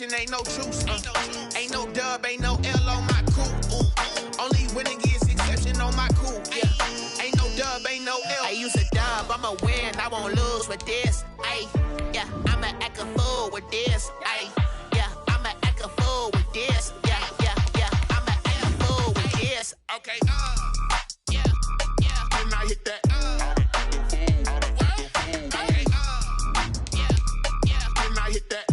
exception, ain't no truce. Ain't no dub, ain't no L on my coupe. Only winning is exception on my coupe. Yeah. Ain't no dub, ain't no L. I use a dub, I'ma win, I won't lose with this. Ay, yeah, I'ma act a fool with this. Ay, yeah, I'ma act a fool with this. Yeah, yeah, yeah, I'ma act a fool with this. Okay, yeah, yeah. Then I hit that. Okay, yeah, yeah. Then I hit that.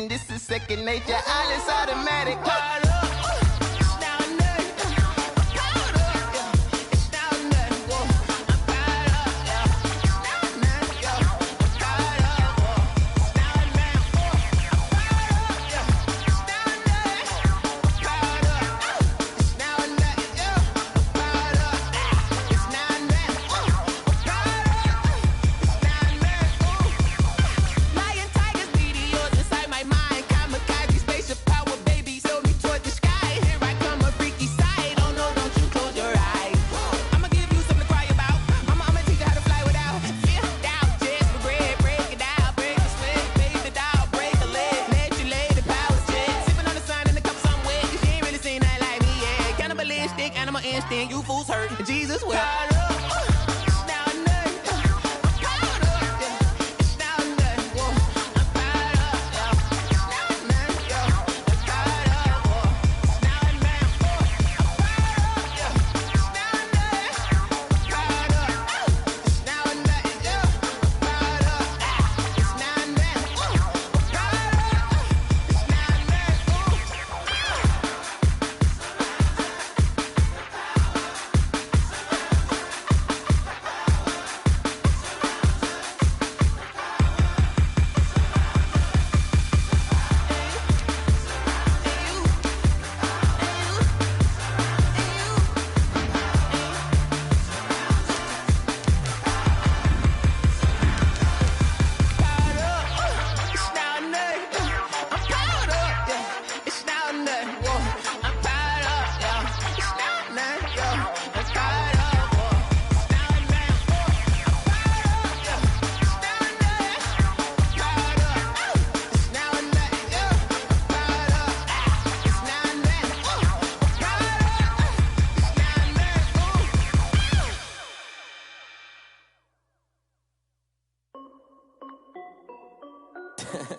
This is second nature, all is automatic. You fools hurt. Jesus will.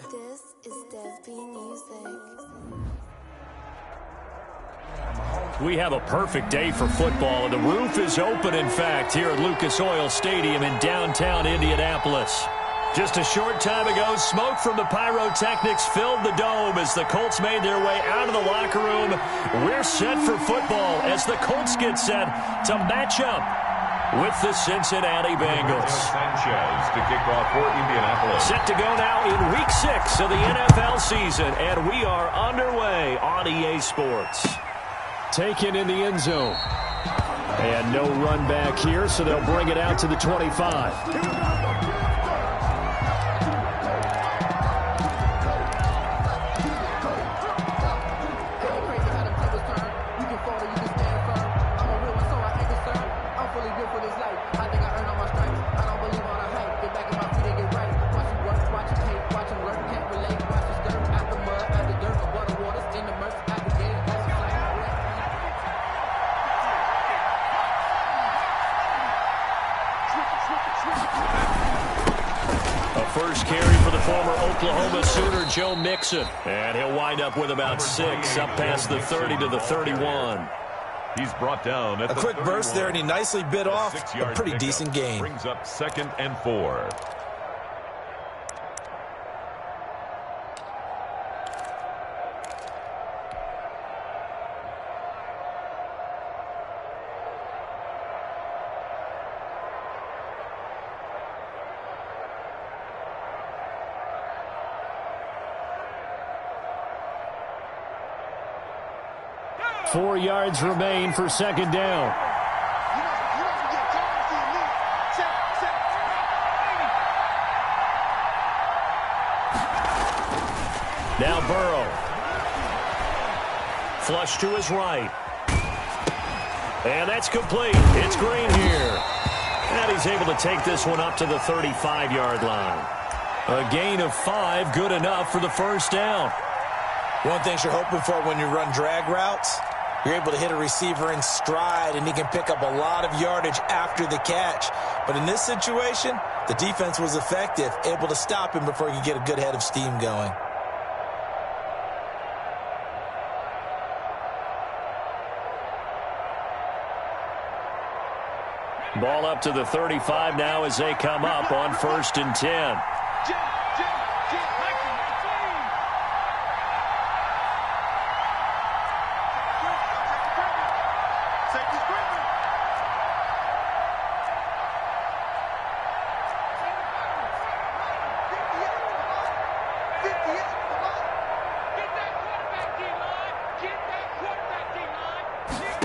This is Music. We have a perfect day for football, and the roof is open, in fact, here at Lucas Oil Stadium in downtown Indianapolis. Just a short time ago, smoke from the pyrotechnics filled the dome as the Colts made their way out of the locker room. We're set for football as the Colts get set to match up with the Cincinnati Bengals. Sanchez to kick off for Indianapolis. Set to go now in Week 6 of the NFL season, and we are underway on EA Sports. Taken in the end zone. And no run back here, so they'll bring it out to the 25. For this life. life. I think I earned all my stripes. I don't believe all the hype. Get back in my feet and get right. Watch him work, watch him hate, watch him learn. Can't relate. Watch his dirt out the mud, out the dirt, above the waters, in the murk, out the gate, out the flight. A first carry for the former Oklahoma Sooner, Joe Mixon. And he'll wind up with about 6, up past the 30 to the 31. He's brought down at a quick burst there, and he nicely bit off a pretty decent gain. Brings up 2nd and 4. Four yards remain for second down. Now Burrow. Flush to his right. And that's complete. It's Green here. And he's able to take this one up to the 35-yard line. A gain of 5, good enough for the first down. One thing you're hoping for when you run drag routes, you're able to hit a receiver in stride, and he can pick up a lot of yardage after the catch. But in this situation, the defense was effective, able to stop him before he could get a good head of steam going. Ball up to the 35 now as they come up on 1st and 10.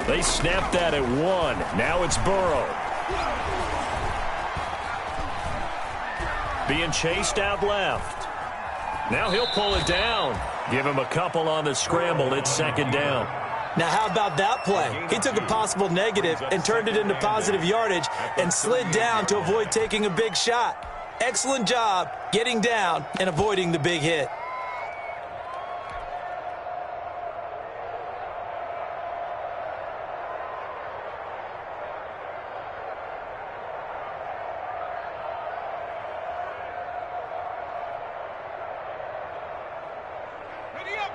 They snapped that at 1. Now it's Burrow. Being chased out left. Now he'll pull it down. Give him a couple on the scramble. It's second down. Now how about that play? He took a possible negative and turned it into positive yardage and slid down to avoid taking a big shot. Excellent job getting down and avoiding the big hit.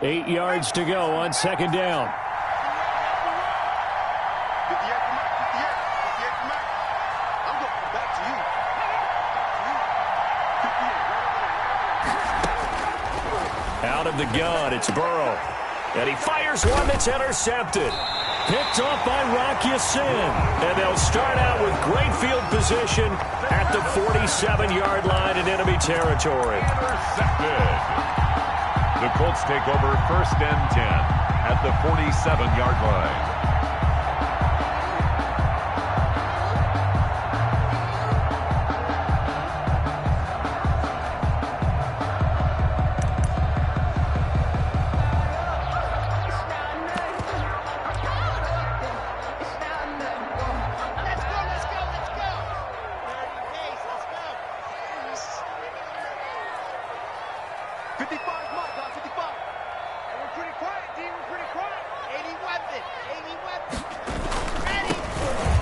Eight yards to go on second down. Out of the gun, it's Burrow. And he fires one that's intercepted. Picked off by Rocky Sin. And they'll start out with great field position at the 47-yard line in enemy territory. Intercepted. The Colts take over 1st and 10 at the 47-yard line.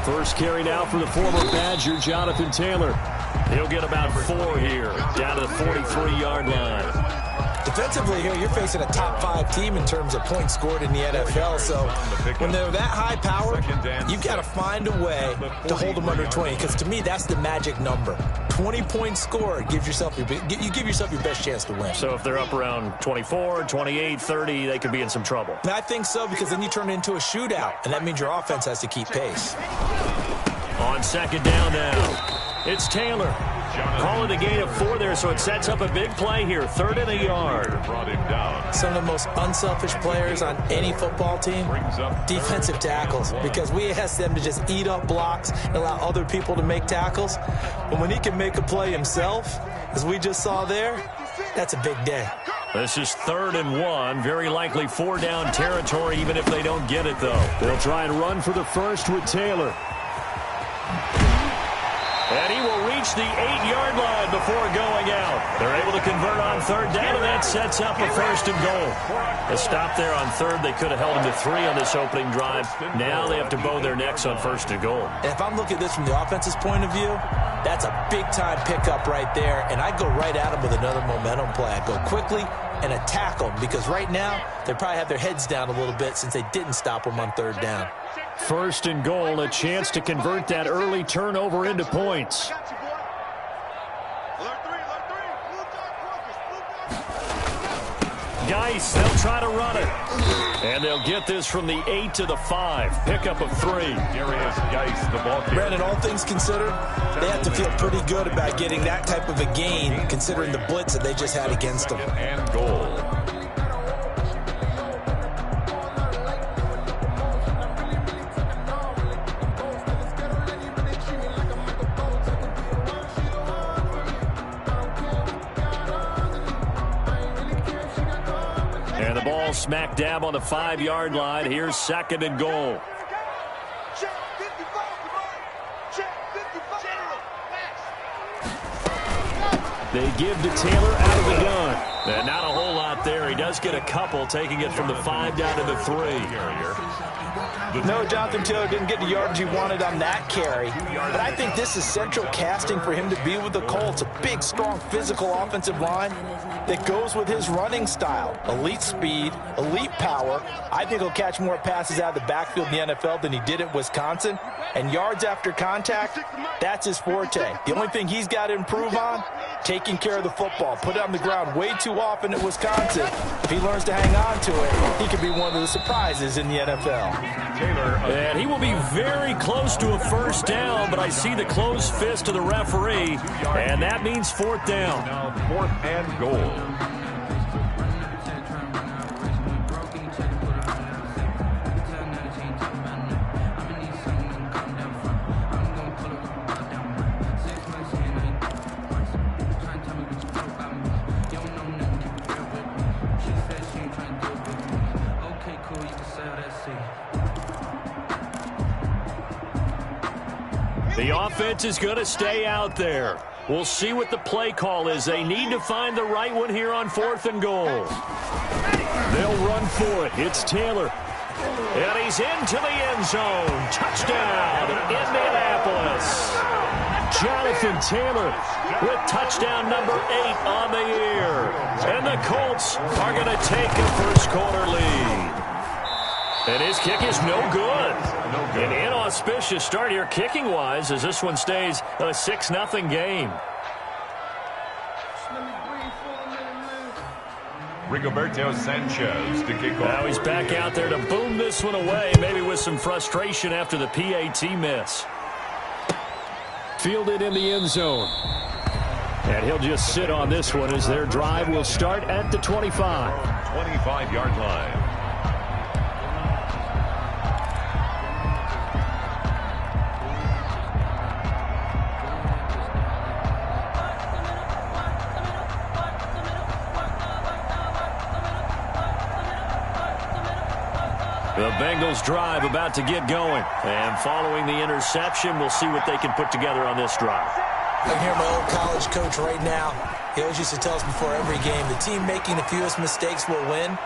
First carry now for the former Badger, Jonathan Taylor. He'll get about 4 here, down to the 43-yard line. Defensively here, you're facing a top 5 team in terms of points scored in the NFL. So when they're that high power, you've got to find a way to hold them under 20. Because to me, that's the magic number. 20 points scored, you give yourself your best chance to win. So if they're up around 24, 28, 30, they could be in some trouble. And I think so, because then you turn it into a shootout, and that means your offense has to keep pace. On second down now, it's Taylor. Calling a gain of 4 there, so it sets up a big play here. 3rd and a yard. Some of the most unselfish players on any football team, defensive tackles, because we ask them to just eat up blocks and allow other people to make tackles. But when he can make a play himself, as we just saw there, that's a big day. This is 3rd and 1. Very likely 4-down territory, even if they don't get it, though. They'll try and run for the first with Taylor. And he will reach the 8-yard line before going out. They're able to convert on third down, and that sets up a first and goal. A stop there on third. They could have held him to 3 on this opening drive. Now they have to bow their necks on first and goal. And if I'm looking at this from the offense's point of view, that's a big-time pickup right there, and I'd go right at him with another momentum play. I'd go quickly and attack them, because right now they probably have their heads down a little bit since they didn't stop them on third down. First and goal, a chance to convert that early turnover into points. Geis, they'll try to run it. And they'll get this from the 8 to the 5. Pickup of 3. Darius Geis, the ball carrier. Brandon, all things considered, they have to feel pretty good about getting that type of a gain, considering the blitz that they just had against them. And goal. And the ball smack dab on the 5-yard line. Here's second and goal. They give to Taylor out of the gun. And not a whole lot there. He does get a couple, taking it from the 5 down to the 3. No, Jonathan Taylor didn't get the yardage he wanted on that carry. But I think this is central casting for him to be with the Colts. A big, strong, physical offensive line that goes with his running style. Elite speed, elite power. I think he'll catch more passes out of the backfield in the NFL than he did at Wisconsin. And yards after contact, that's his forte. The only thing he's got to improve on, taking care of the football. Put it on the ground way too often at Wisconsin. If he learns to hang on to it, he could be one of the surprises in the NFL. And he will be very close to a first down, but I see the closed fist of the referee, and that means 4th down. Now 4th and goal. The offense is going to stay out there. We'll see what the play call is. They need to find the right one here on 4th and goal. They'll run for it. It's Taylor. And he's into the end zone. Touchdown, Indianapolis. Jonathan Taylor with touchdown number 8 on the year. And the Colts are going to take a first-quarter lead. And his kick is no good. An inauspicious start here kicking-wise as this one stays a 6-0 game. Rigoberto Sanchez to kick off. Now he's back out there to boom this one away, maybe with some frustration after the PAT miss. Fielded in the end zone. And he'll just sit on this one as their drive will start at the 25. 25-yard line. The Bengals drive about to get going. And following the interception, we'll see what they can put together on this drive. I can hear my old college coach right now. He always used to tell us before every game, the team making the fewest mistakes will win.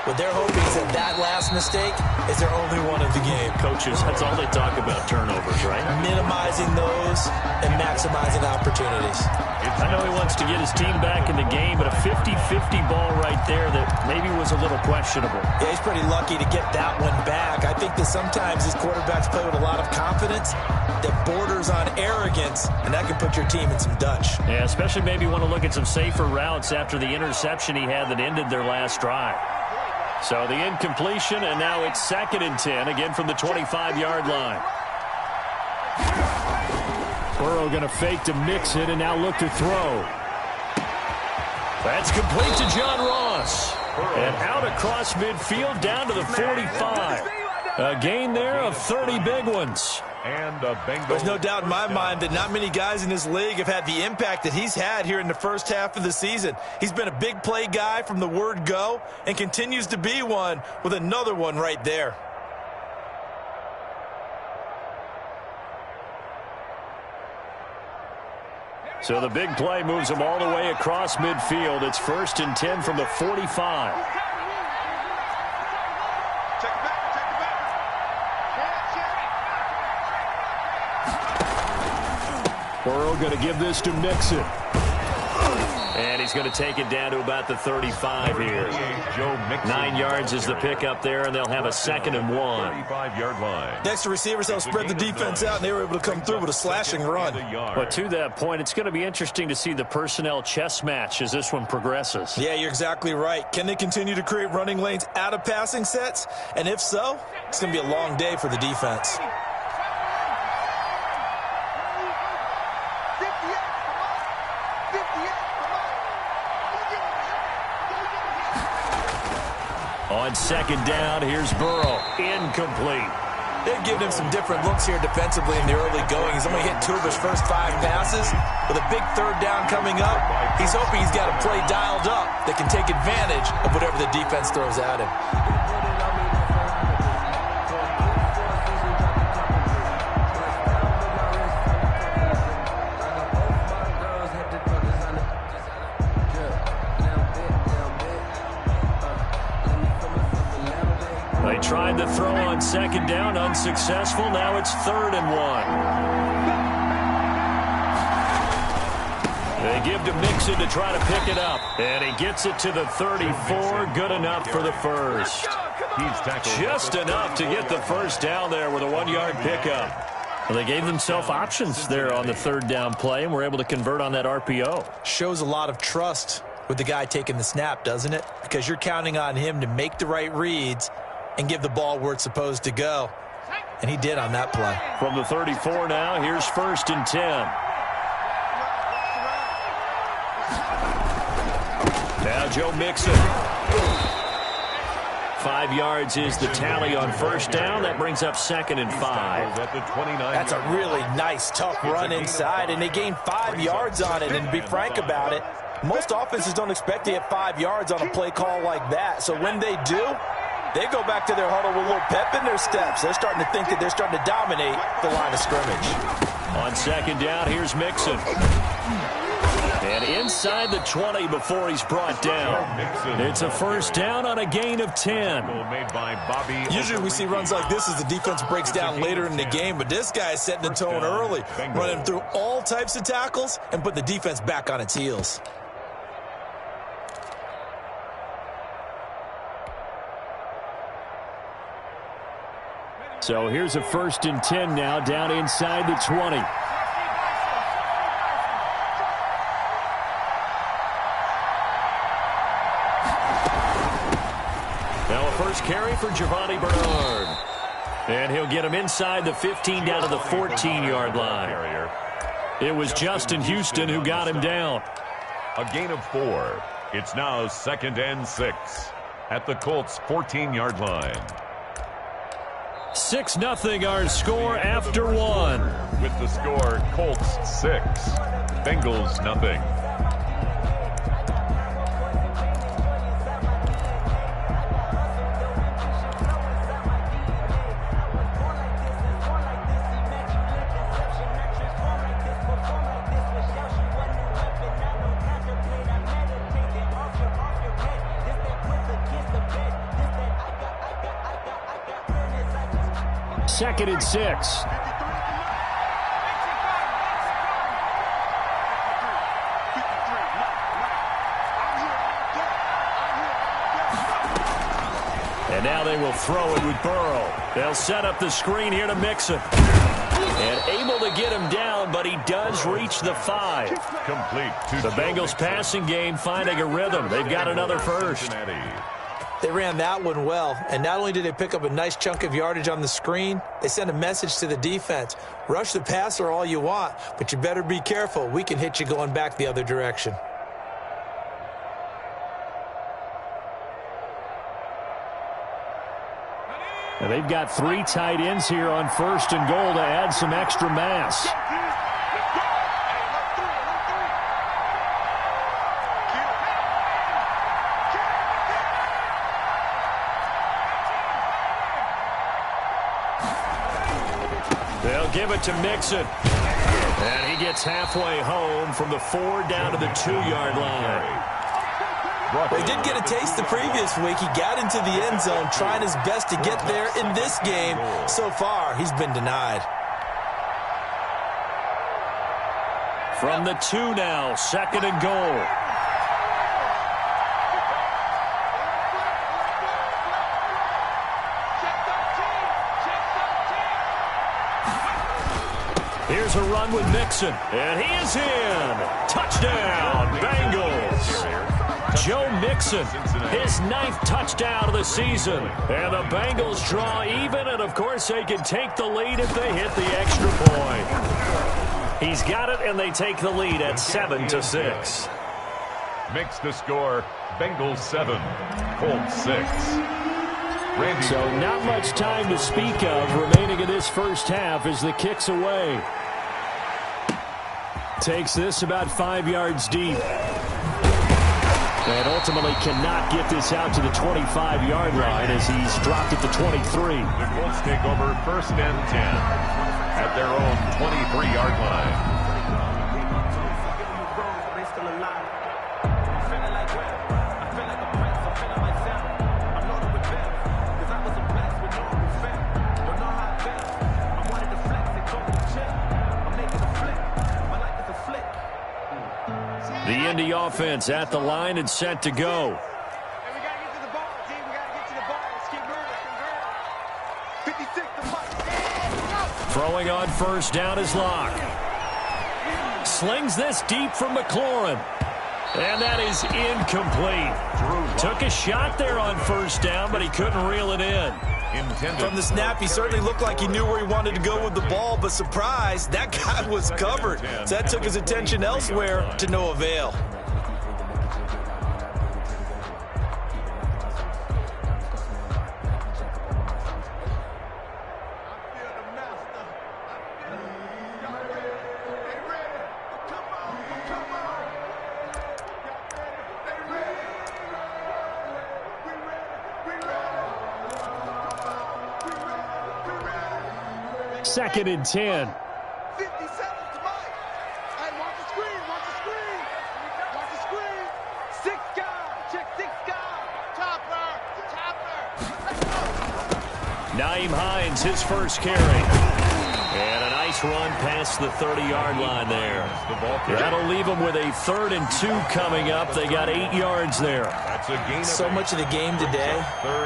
What they're hoping is that last mistake is their only one of the game. Coaches, that's all they talk about, turnovers, right? Minimizing those and maximizing opportunities. I know he wants to get his team back in the game, but a 50-50 ball right there that maybe was a little questionable. Yeah, he's pretty lucky to get that one back. I think that sometimes his quarterbacks play with a lot of confidence that borders on arrogance, and that can put your team in some Dutch. Yeah, especially maybe want to look at some safer routes after the interception he had that ended their last drive. So the incompletion, and now it's 2nd and 10, again from the 25-yard line. Burrow going to fake to mix it and now look to throw. That's complete to John Ross. And out across midfield down to the 45. A gain there of 30 big ones. And a Bengals. There's no doubt in my mind that not many guys in this league have had the impact that he's had here in the first half of the season. He's been a big play guy from the word go and continues to be one with another one right there. So the big play moves them all the way across midfield. It's 1st and 10 from the 45. BwiLL going to give this to Mixon. And he's going to take it down to about the 35 here. 9 yards is the pickup there, and they'll have a 2nd and 1. 35-yard line. Next to receivers, they'll spread the defense out, and they were able to come through with a slashing run. But to that point, it's going to be interesting to see the personnel chess match as this one progresses. Yeah, you're exactly right. Can they continue to create running lanes out of passing sets? And if so, it's going to be a long day for the defense. On 2nd down, here's BwiLL. Incomplete. They've given him some different looks here defensively in the early going. He's only hit 2 of his first 5 passes. With a big 3rd down coming up, he's hoping he's got a play dialed up that can take advantage of whatever the defense throws at him. They tried to throw on 2nd down, unsuccessful. Now it's 3rd and 1. They give to Mixon to try to pick it up. And he gets it to the 34. Good enough for the first. Just enough to get the first down there with a 1-yard pickup. Well, they gave themselves options there on the 3rd down play and were able to convert on that RPO. Shows a lot of trust with the guy taking the snap, doesn't it? Because you're counting on him to make the right reads and give the ball where it's supposed to go. And he did on that play. From the 34 now, here's 1st and 10. Now Joe Mixon. 5 yards is the tally on 1st down. That brings up 2nd and 5. That's a really nice, tough run inside, and they gained 5 yards on it. And to be frank about it, most offenses don't expect to hit 5 yards on a play call like that. So when they do, they go back to their huddle with a little pep in their steps. They're starting to think that they're starting to dominate the line of scrimmage. On 2nd down, here's Mixon. And inside the 20 before he's brought down. It's a 1st down on a gain of 10. Usually we see runs like this as the defense breaks down later in the game, but this guy is setting the tone early, running through all types of tackles and put the defense back on its heels. So here's a 1st and 10 now down inside the 20. Now a first carry for Giovanni Bernard. And he'll get him inside the 15 down to the 14-yard line. It was Justin Houston who got him down. A gain of 4. It's now 2nd and 6 at the Colts' 14-yard line. 6-0 our score after 1. With the score, Colts 6, Bengals 0. Second and 6. And now they will throw it with BwiLL. They'll set up the screen here to Mixon. And able to get him down, but he does reach the 5. Complete. The Bengals passing game finding a rhythm. They've got another first. They ran that one well, and not only did they pick up a nice chunk of yardage on the screen, they sent a message to the defense. Rush the passer all you want, but you better be careful. We can hit you going back the other direction. And they've got 3 tight ends here on 1st and goal to add some extra mass. They'll give it to Mixon. And He gets halfway home from the 4 down to the 2-yard line. Well, he did get a taste the previous week. He got into the end zone trying his best to get there in this game. So far, he's been denied. From the 2 now, 2nd and goal. Here's a run with Mixon, and he is in. Touchdown, Bengals. Joe Mixon, his 9th touchdown of the season. And the Bengals draw even, and of course they can take the lead if they hit the extra point. He's got it, and they take the lead at 7-6. Makes the score Bengals 7, Colts 6. So not much time to speak of remaining in this first half as the kick's away. Takes this about 5 yards deep. And ultimately cannot get this out to the 25-yard line as he's dropped at the 23. The Colts take over 1st and 10 at their own 23-yard line. The Indy offense at the line and set to go. Throwing on 1st down is Locke. Slings this deep from McLaurin. And that is incomplete. Took a shot there on 1st down, but he couldn't reel it in. From the snap, he certainly looked like he knew where he wanted to go with the ball, but surprise, that guy was covered. So that took his attention elsewhere to no avail. Second and 10. 50 seconds to Mike. Hey, watch the screen, watch the screen. Watch the screen. 6 guy, check 6 guy. Chopper. Let's go. Nyheim Hines, his first carry. And a nice run past the 30-yard line there. That'll leave them with a 3rd and 2 coming up. They got 8 yards there. So much of the game today,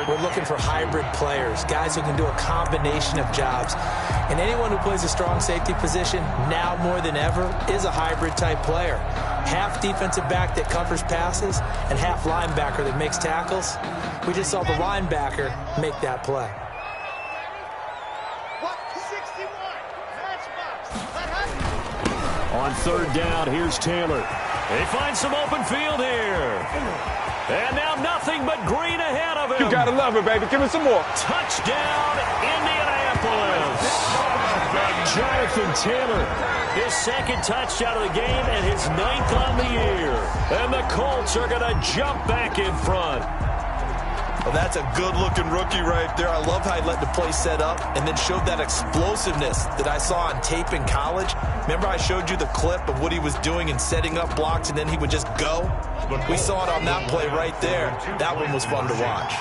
we're looking for hybrid players, guys who can do a combination of jobs. And anyone who plays a strong safety position, now more than ever, is a hybrid type player. Half defensive back that covers passes and half linebacker that makes tackles. We just saw the linebacker make that play. On 3rd down, here's Taylor. They find some open field here. And now nothing but green ahead of him. You gotta love it, baby. Give me some more. Touchdown, Indianapolis. Jonathan Taylor, his 2nd touchdown of the game and his 9th on the year. And the Colts are going to jump back in front. Well, that's a good-looking rookie right there. I love how he let the play set up and then showed that explosiveness that I saw on tape in college. Remember I showed you the clip of what he was doing and setting up blocks, and then he would just go? We saw it on that play right there. That one was fun to watch.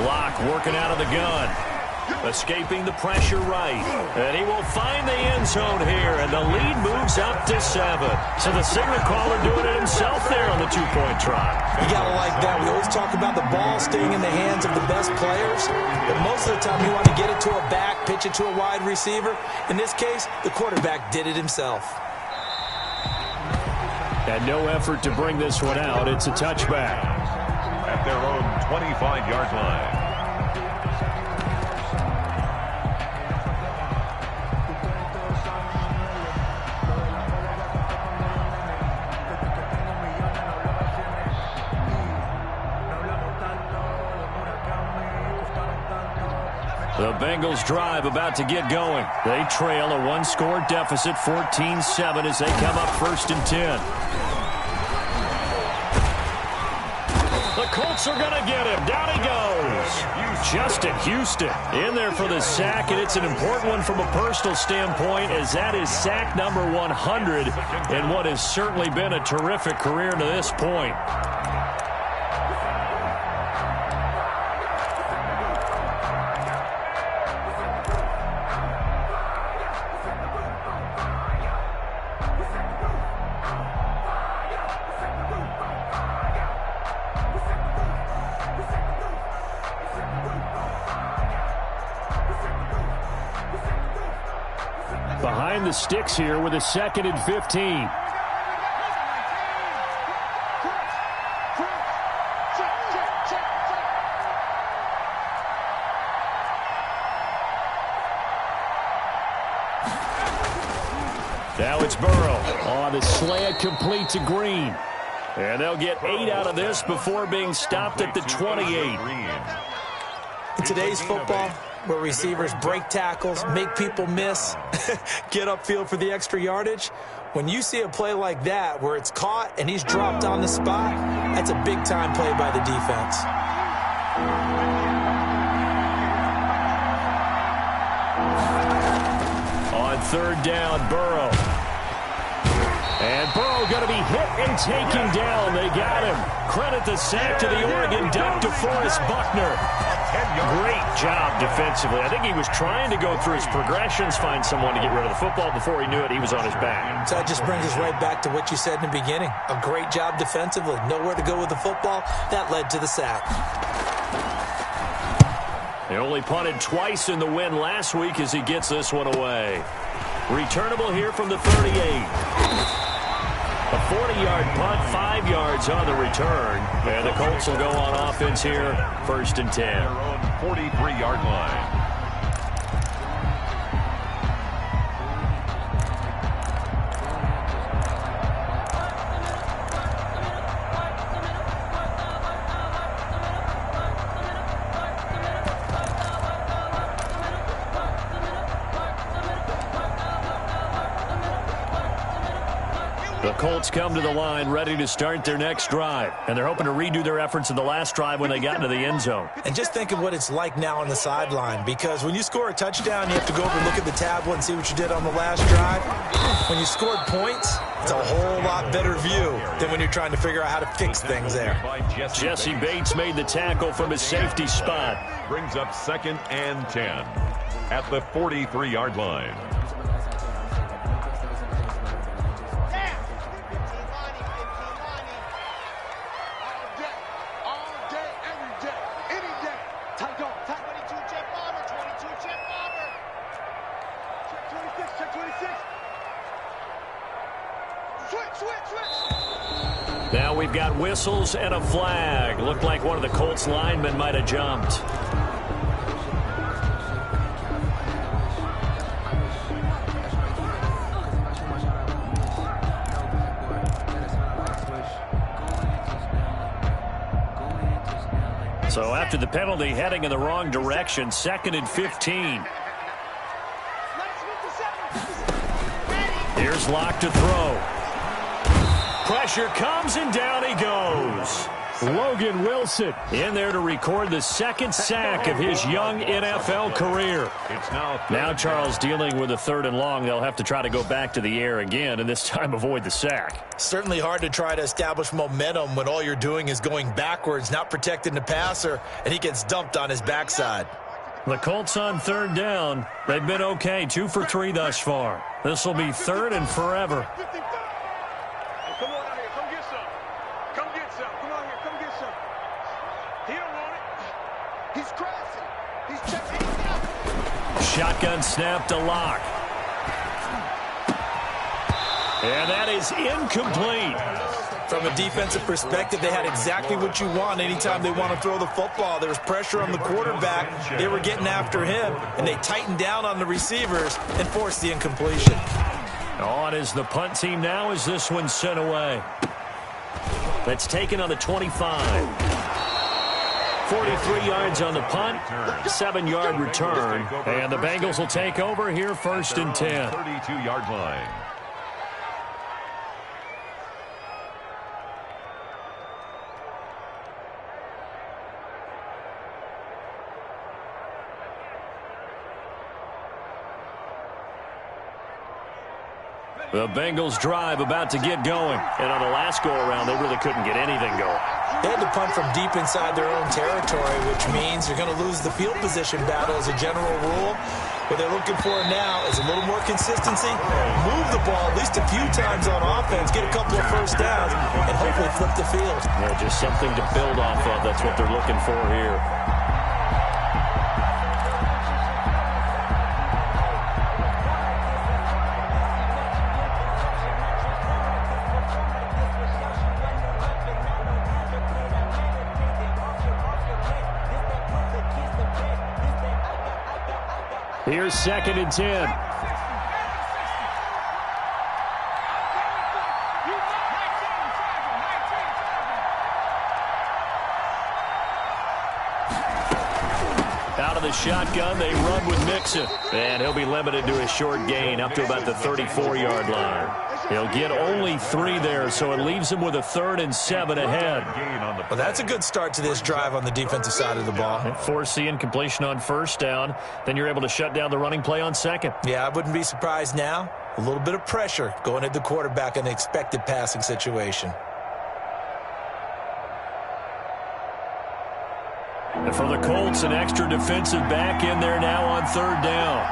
Locke working out of the gun. Escaping the pressure right. And he will find the end zone here, and the lead moves up to 7. So the signal caller doing it himself there on the 2-point try. You got to like that. We always talk about the ball staying in the hands of the best players, but most of the time you want to get it to a back, pitch it to a wide receiver. In this case, the quarterback did it himself. And no effort to bring this one out. It's a touchback. At their own 25-yard line. The Bengals drive about to get going. They trail a 1-score deficit, 14-7 as they come up 1st and 10. The Colts are going to get him. Down he goes. Justin Houston in there for the sack, and it's an important one from a personal standpoint, as that is sack number 100 in what has certainly been a terrific career to this point. Behind the sticks here with a 2nd and 15. Now it's Burrow on the slant, complete to Green. And they'll get 8 out of this before being stopped at the 28. In today's football, where receivers break tackles, make people miss, get upfield for the extra yardage, when you see a play like that where it's caught and he's dropped on the spot, that's a big-time play by the defense. On 3rd down, Burrow. And Burrow going to be hit and taken down. They got him. Credit the sack to the Oregon Duck, DeForest Buckner. Great job defensively. I think he was trying to go through his progressions, find someone to get rid of the football. Before he knew it, he was on his back. So that just brings us right back to what you said in the beginning. A great job defensively. Nowhere to go with the football. That led to the sack. They only punted twice in the win last week as he gets this one away. Returnable here from the 38. A 40-yard punt, 5 yards on the return. And the Colts will go on offense here, 1st and 10. Their own 43-yard line. The Colts come to the line ready to start their next drive. And they're hoping to redo their efforts in the last drive when they got into the end zone. And just think of what it's like now on the sideline, because when you score a touchdown, you have to go over and look at the tablet and see what you did on the last drive. When you scored points, it's a whole lot better view than when you're trying to figure out how to fix things there. Jesse Bates made the tackle from his safety spot. Brings up 2nd and 10 at the 43-yard line. Now we've got whistles and a flag. Looked like one of the Colts linemen might have jumped. So after the penalty, heading in the wrong direction, 2nd and 15. Here's Locke to throw. Pressure comes, and down he goes. Logan Wilson in there to record the 2nd sack of his young NFL career. Now Charles dealing with a 3rd and long. They'll have to try to go back to the air again, and this time avoid the sack. Certainly hard to try to establish momentum when all you're doing is going backwards, not protecting the passer, and he gets dumped on his backside. The Colts on 3rd down. They've been okay, 2 for 3 thus far. This will be 3rd and forever. Come on out here. Come get some. Come get some. Come on here. Come get some. He don't want it. He's crashing. He's checking out. Shotgun snap to Locke. And that is incomplete. From a defensive perspective, they had exactly what you want anytime they want to throw the football. There was pressure on the quarterback. They were getting after him, and they tightened down on the receivers and forced the incompletion. On is the punt team now as this one's sent away. That's taken on the 25. 43 yards on the punt, 7-yard return. And the Bengals will take over here, 1st and 10. 32-yard line. The Bengals drive about to get going. And on the last go-around, they really couldn't get anything going. They had to punt from deep inside their own territory, which means you're going to lose the field position battle as a general rule. What they're looking for now is a little more consistency, move the ball at least a few times on offense, get a couple of first downs, and hopefully flip the field. Yeah, just something to build off of. That's what they're looking for here. Here's 2nd and 10. Out of the shotgun, they run with Mixon. And he'll be limited to a short gain up to about the 34-yard line. He'll get only 3 there, so it leaves him with a 3rd and 7 ahead. Well, that's a good start to this drive on the defensive side of the ball. Force the incompletion on 1st down. Then you're able to shut down the running play on 2nd. Yeah, I wouldn't be surprised now. A little bit of pressure going at the quarterback in the expected passing situation. And for the Colts, an extra defensive back in there now on 3rd down.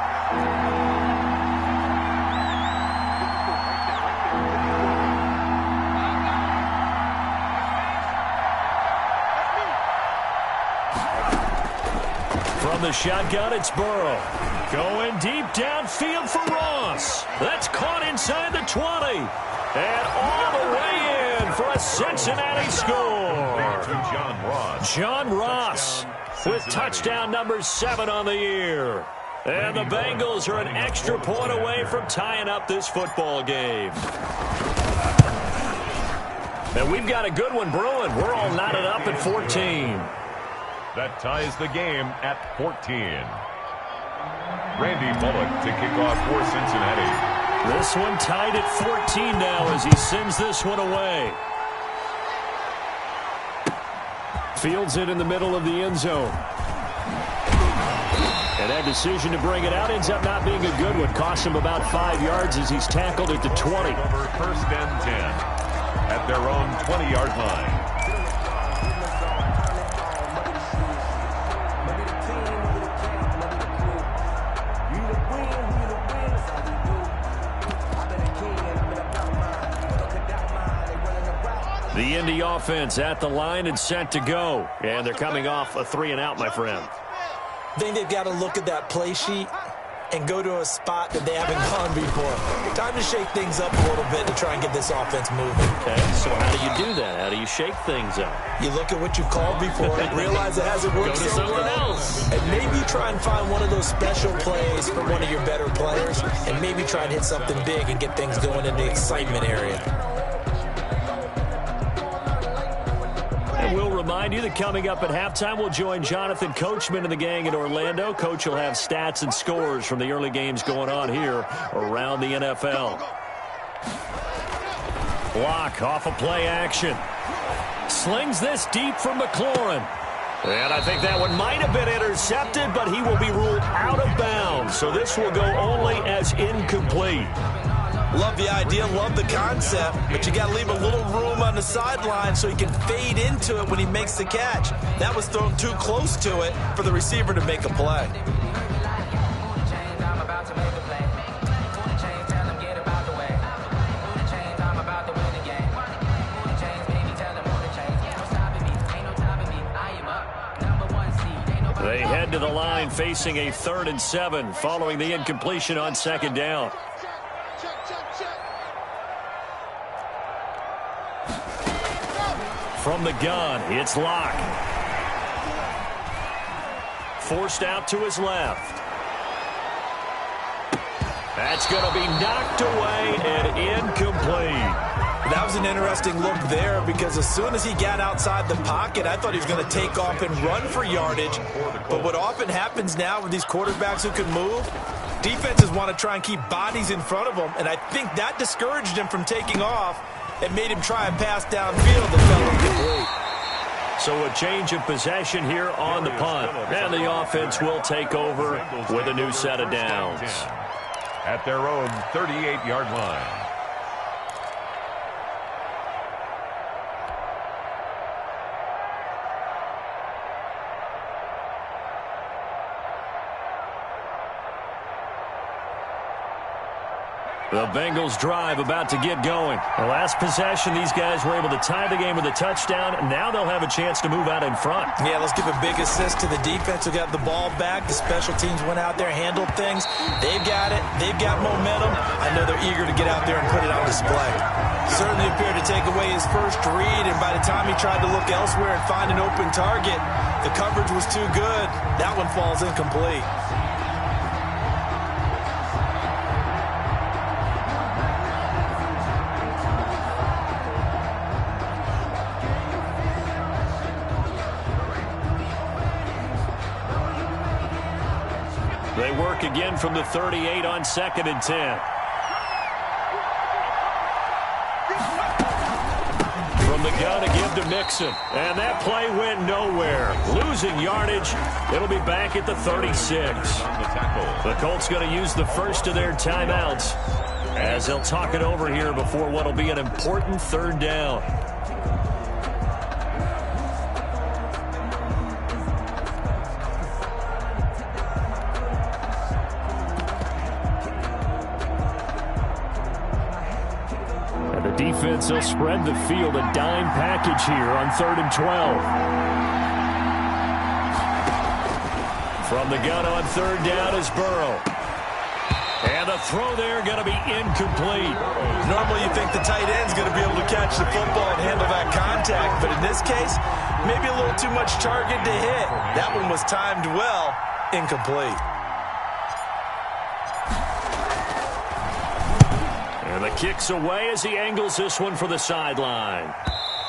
From the shotgun, it's Burrow. Going deep downfield for Ross. That's caught inside the 20. And all the way in for a Cincinnati score. John Ross with touchdown number 7 on the year. And the Bengals are an extra point away from tying up this football game. And we've got a good one brewing. We're all knotted up at 14. That ties the game at 14. Randy Bullock to kick off for Cincinnati. This one tied at 14 now as he sends this one away. Fields it in the middle of the end zone. And that decision to bring it out ends up not being a good one. Cost him about 5 yards as he's tackled at the 20. Over 1st and 10 at their own 20-yard line. The Indy offense at the line and set to go. And they're coming off a 3-and-out, my friend. I think they've got to look at that play sheet and go to a spot that they haven't gone before. Time to shake things up a little bit to try and get this offense moving. Okay, so how do you do that? How do you shake things up? You look at what you've called before and realize it hasn't worked Go to someone else. And maybe you try and find one of those special plays for one of your better players and maybe try and hit something big and get things going in the excitement area. And we'll remind you that coming up at halftime, we'll join Jonathan Coachman and the gang in Orlando. Coach will have stats and scores from the early games going on here around the NFL. Block off of play action. Slings this deep from McLaurin. And I think that one might have been intercepted, but he will be ruled out of bounds. So this will go only as incomplete. Love the idea, love the concept, but you got to leave a little room on the sideline so he can fade into it when he makes the catch. That was thrown too close to it for the receiver to make a play. They head to the line facing a 3rd and 7 following the incompletion on 2nd down. From the gun, it's Locke. Forced out to his left. That's going to be knocked away and incomplete. That was an interesting look there because as soon as he got outside the pocket, I thought he was going to take off and run for yardage. But what often happens now with these quarterbacks who can move, defenses want to try and keep bodies in front of them, and I think that discouraged him from taking off and made him try and pass downfield that fell incomplete. So a change of possession here on the punt. And the offense will take over with a new set of downs. At their own 38-yard line. The Bengals drive about to get going. The last possession, these guys were able to tie the game with a touchdown, and now they'll have a chance to move out in front. Yeah, let's give a big assist to the defense who got the ball back. The special teams went out there, handled things. They've got it. They've got momentum. I know they're eager to get out there and put it on display. Certainly appeared to take away his first read, and by the time he tried to look elsewhere and find an open target, the coverage was too good. That one falls incomplete. They work again from the 38 on 2nd and 10. From the gun to give to Mixon. And that play went nowhere. Losing yardage. It'll be back at the 36. The Colts going to use the first of their timeouts as they'll talk it over here before what will be an important 3rd down. Defense will spread the field, a dime package here on 3rd and 12. From the gun on 3rd down is Burrow. And the throw there going to be incomplete. Normally you think the tight end's going to be able to catch the football and handle that contact, but in this case, maybe a little too much target to hit. That one was timed well, incomplete. And the kick's away as he angles this one for the sideline.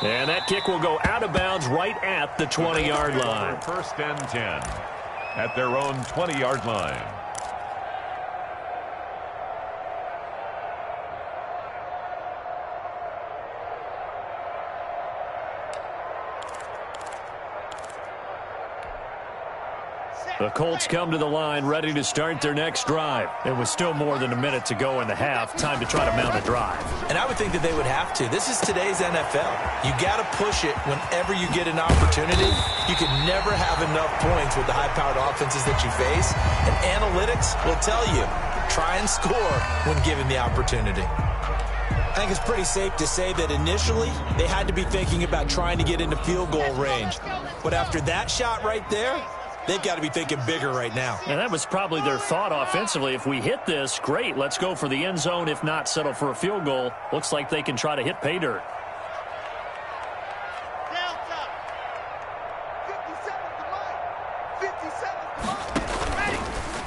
And that kick will go out of bounds right at the 20-yard line. 1st and 10 at their own 20-yard line. The Colts come to the line ready to start their next drive. There was still more than a minute to go in the half. Time to try to mount a drive. And I would think that they would have to. This is today's NFL. You got to push it whenever you get an opportunity. You can never have enough points with the high-powered offenses that you face. And analytics will tell you, try and score when given the opportunity. I think it's pretty safe to say that initially they had to be thinking about trying to get into field goal range. But after that shot right there, they've got to be thinking bigger right now. And that was probably their thought offensively. If we hit this, great. Let's go for the end zone. If not, settle for a field goal. Looks like they can try to hit pay dirt.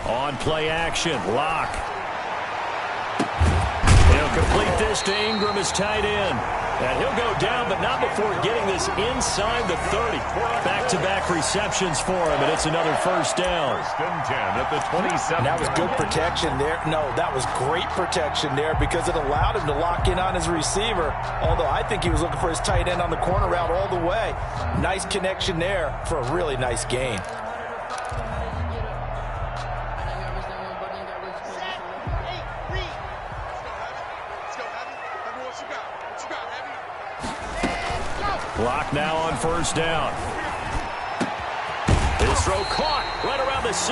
On play action, Lock. He'll complete this to Ingram as tight end. And he'll go down, but not before getting this inside the 30. Back-to-back receptions for him, and it's another 1st down. 1st and 10 at the 27. That was good protection there. No, that was great protection there because it allowed him to lock in on his receiver, although I think he was looking for his tight end on the corner route all the way. Nice connection there for a really nice gain. Clock now on 1st down. His throw caught right around the 6.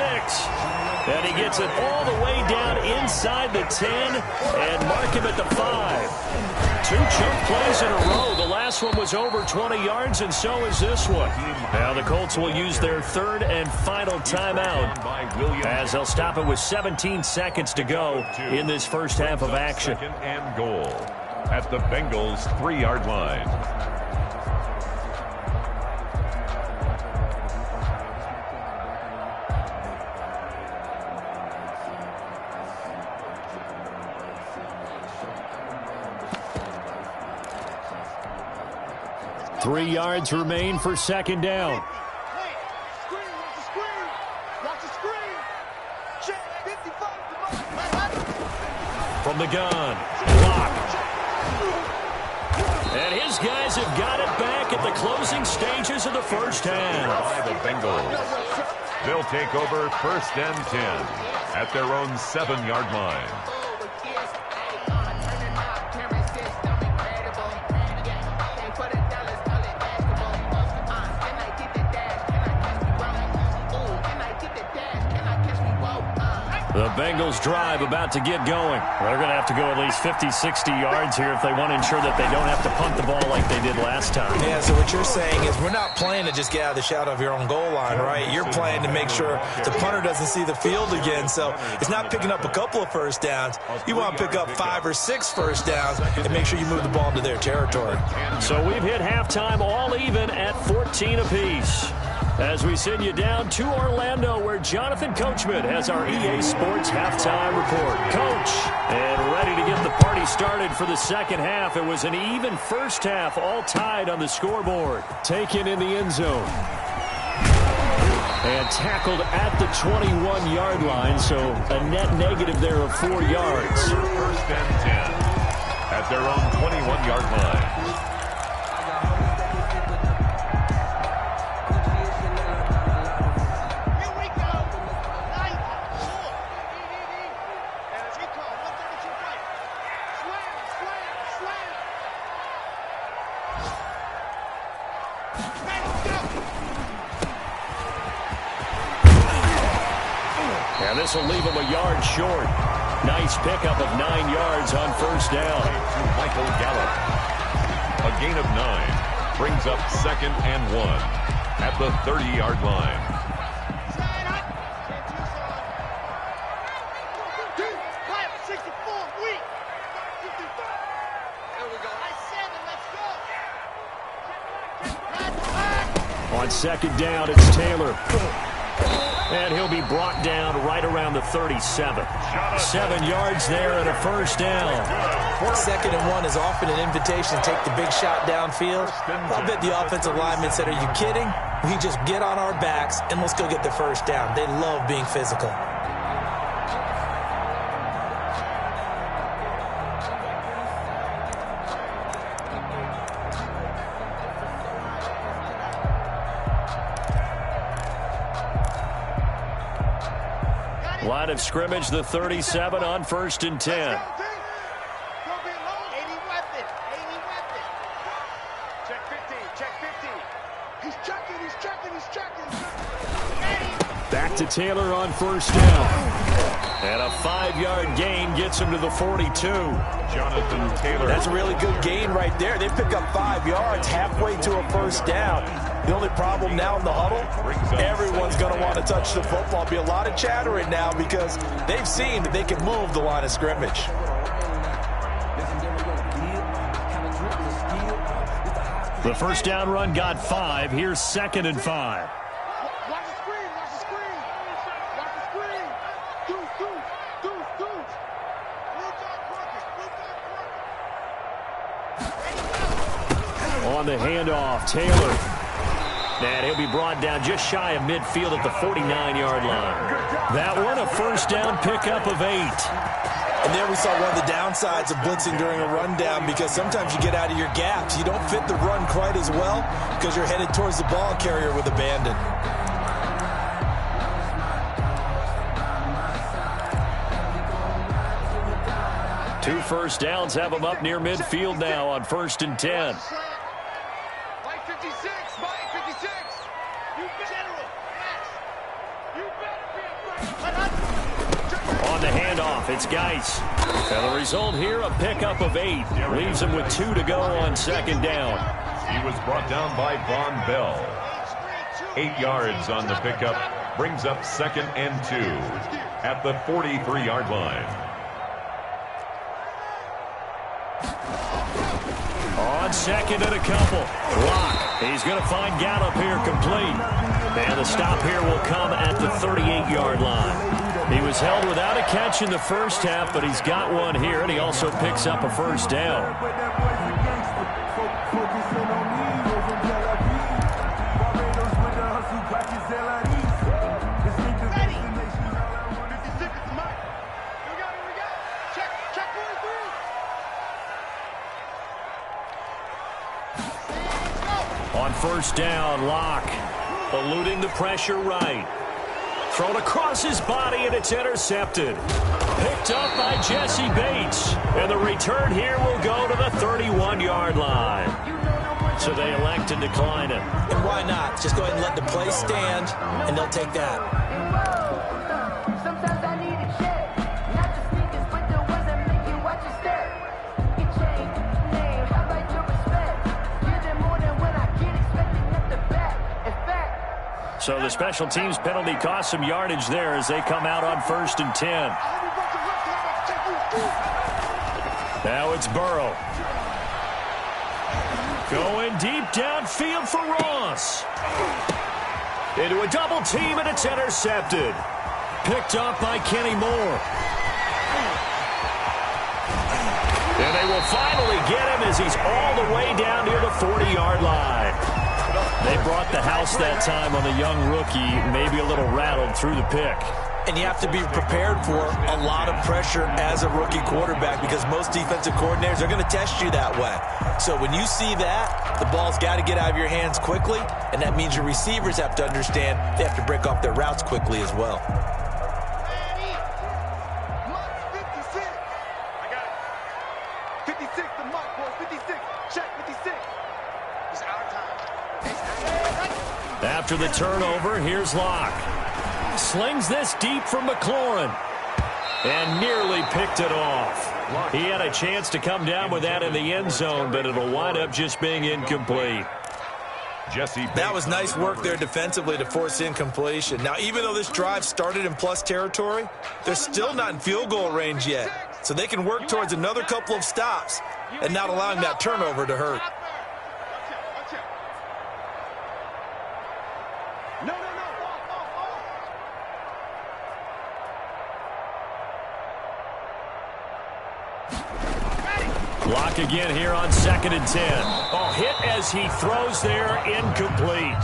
And he gets it all the way down inside the 10 and mark him at the 5. 2 chunk plays in a row. The last one was over 20 yards, and so is this one. Now the Colts will use their 3rd and final timeout as they'll stop it with 17 seconds to go in this first half of action. 2nd and goal at the Bengals' 3-yard line. Three yards remain for 2nd down. From the gun, Lock. And his guys have got it back at the closing stages of the first half. By the Bengals. They'll take over 1st and 10 at their own 7-yard line. The Bengals drive about to get going. They're going to have to go at least 50, 60 yards here if they want to ensure that they don't have to punt the ball like they did last time. Yeah, so what you're saying is we're not playing to just get out of the shadow of your own goal line, right? You're playing to make sure the punter doesn't see the field again. So it's not picking up a couple of first downs. You want to pick up 5 or 6 first downs and make sure you move the ball into their territory. So we've hit halftime all even at 14 apiece. As we send you down to Orlando, where Jonathan Coachman has our EA Sports halftime report. Coach, and ready to get the party started for the second half. It was an even first half, all tied on the scoreboard. Taken in the end zone. And tackled at the 21-yard line, so a net negative there of 4 yards. First and 10 at their own 21-yard line. And this will leave him a yard short. Nice pickup of 9 yards on first down. Michael Gallup. A gain of 9 brings up 2nd and 1 at the 30-yard line. On second down, it's Taylor. And he'll be brought down right around the 37. 7 yards there and a first down. 2nd and 1 is often an invitation to take the big shot downfield. I bet the offensive linemen said, are you kidding? We just get on our backs and let's go get the first down. They love being physical. Line of scrimmage, the 37 on 1st and 10. Back to Taylor on first down. And a 5-yard gain gets him to the 42. Jonathan Taylor. That's a really good gain right there. They pick up 5 yards halfway to a first down. The only problem now in the huddle, everyone's going to want to touch the football. Be a lot of chattering now because they've seen that they can move the line of scrimmage. The first down run got 5. Here's 2nd and 5. On the handoff, Taylor. And he'll be brought down just shy of midfield at the 49-yard line. That one, a first down pickup of 8. And there we saw one of the downsides of blitzing during a rundown because sometimes you get out of your gaps. You don't fit the run quite as well because you're headed towards the ball carrier with abandon. Two first downs have them up near midfield now on 1st and 10. On the handoff, it's Geis. And the result here, a pickup of 8. Leaves him with 2 to go on 2nd down. He was brought down by Von Bell. 8 yards on the pickup. Brings up 2nd and 2 at the 43-yard line. On 2nd and a couple. Lock. He's going to find Gallup here complete. And the stop here will come at the 38-yard line. He was held without a catch in the first half, but he's got one here, and he also picks up a first down. On first down, Lock. Eluding the pressure right. Thrown across his body, and it's intercepted. Picked up by Jesse Bates. And the return here will go to the 31-yard line. So they elect to decline it. And why not? Just go ahead and let the play stand, and they'll take that. Sometimes I need a check. So the special teams penalty cost some yardage there as they come out on 1st and 10. Now it's Burrow. Going deep downfield for Ross. Into a double team, and it's intercepted. Picked up by Kenny Moore. And they will finally get him as he's all the way down near the 40-yard line. They brought the house that time on the young rookie, maybe a little rattled through the pick. And you have to be prepared for a lot of pressure as a rookie quarterback because most defensive coordinators are going to test you that way. So when you see that, the ball's got to get out of your hands quickly, and that means your receivers have to understand they have to break off their routes quickly as well. After the turnover, here's Locke. Slings this deep from McLaurin. And nearly picked it off. He had a chance to come down with that in the end zone, but it'll wind up just being incomplete. That was nice work there defensively to force incompletion. Now, even though this drive started in plus territory, they're still not in field goal range yet. So they can work towards another couple of stops and not allowing that turnover to hurt. Block again here on 2nd and 10. Oh, hit as he throws there, incomplete.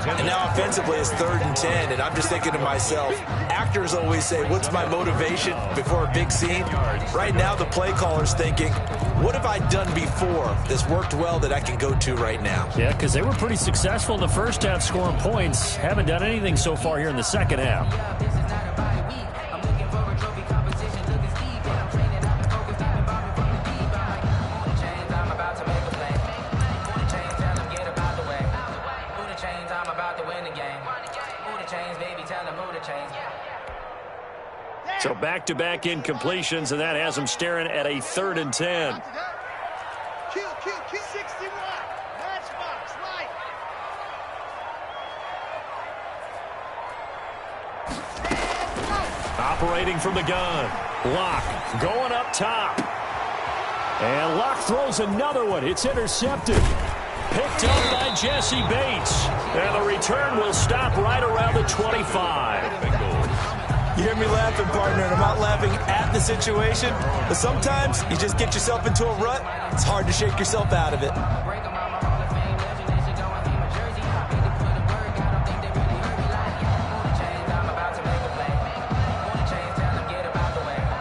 And now offensively it's 3rd and 10, and I'm just thinking to myself, actors always say, what's my motivation before a big scene? Right now the play caller's thinking, what have I done before that's worked well that I can go to right now? Yeah, because they were pretty successful in the first half scoring points. Haven't done anything so far here in the second half. So back-to-back incompletions, and that has them staring at a 3rd and 10. Operating from the gun. Locke going up top. And Locke throws another one. It's intercepted. Picked up by Jesse Bates. And the return will stop right around the 25. You hear me laughing, partner, and I'm not laughing at the situation, but sometimes you just get yourself into a rut. It's hard to shake yourself out of it.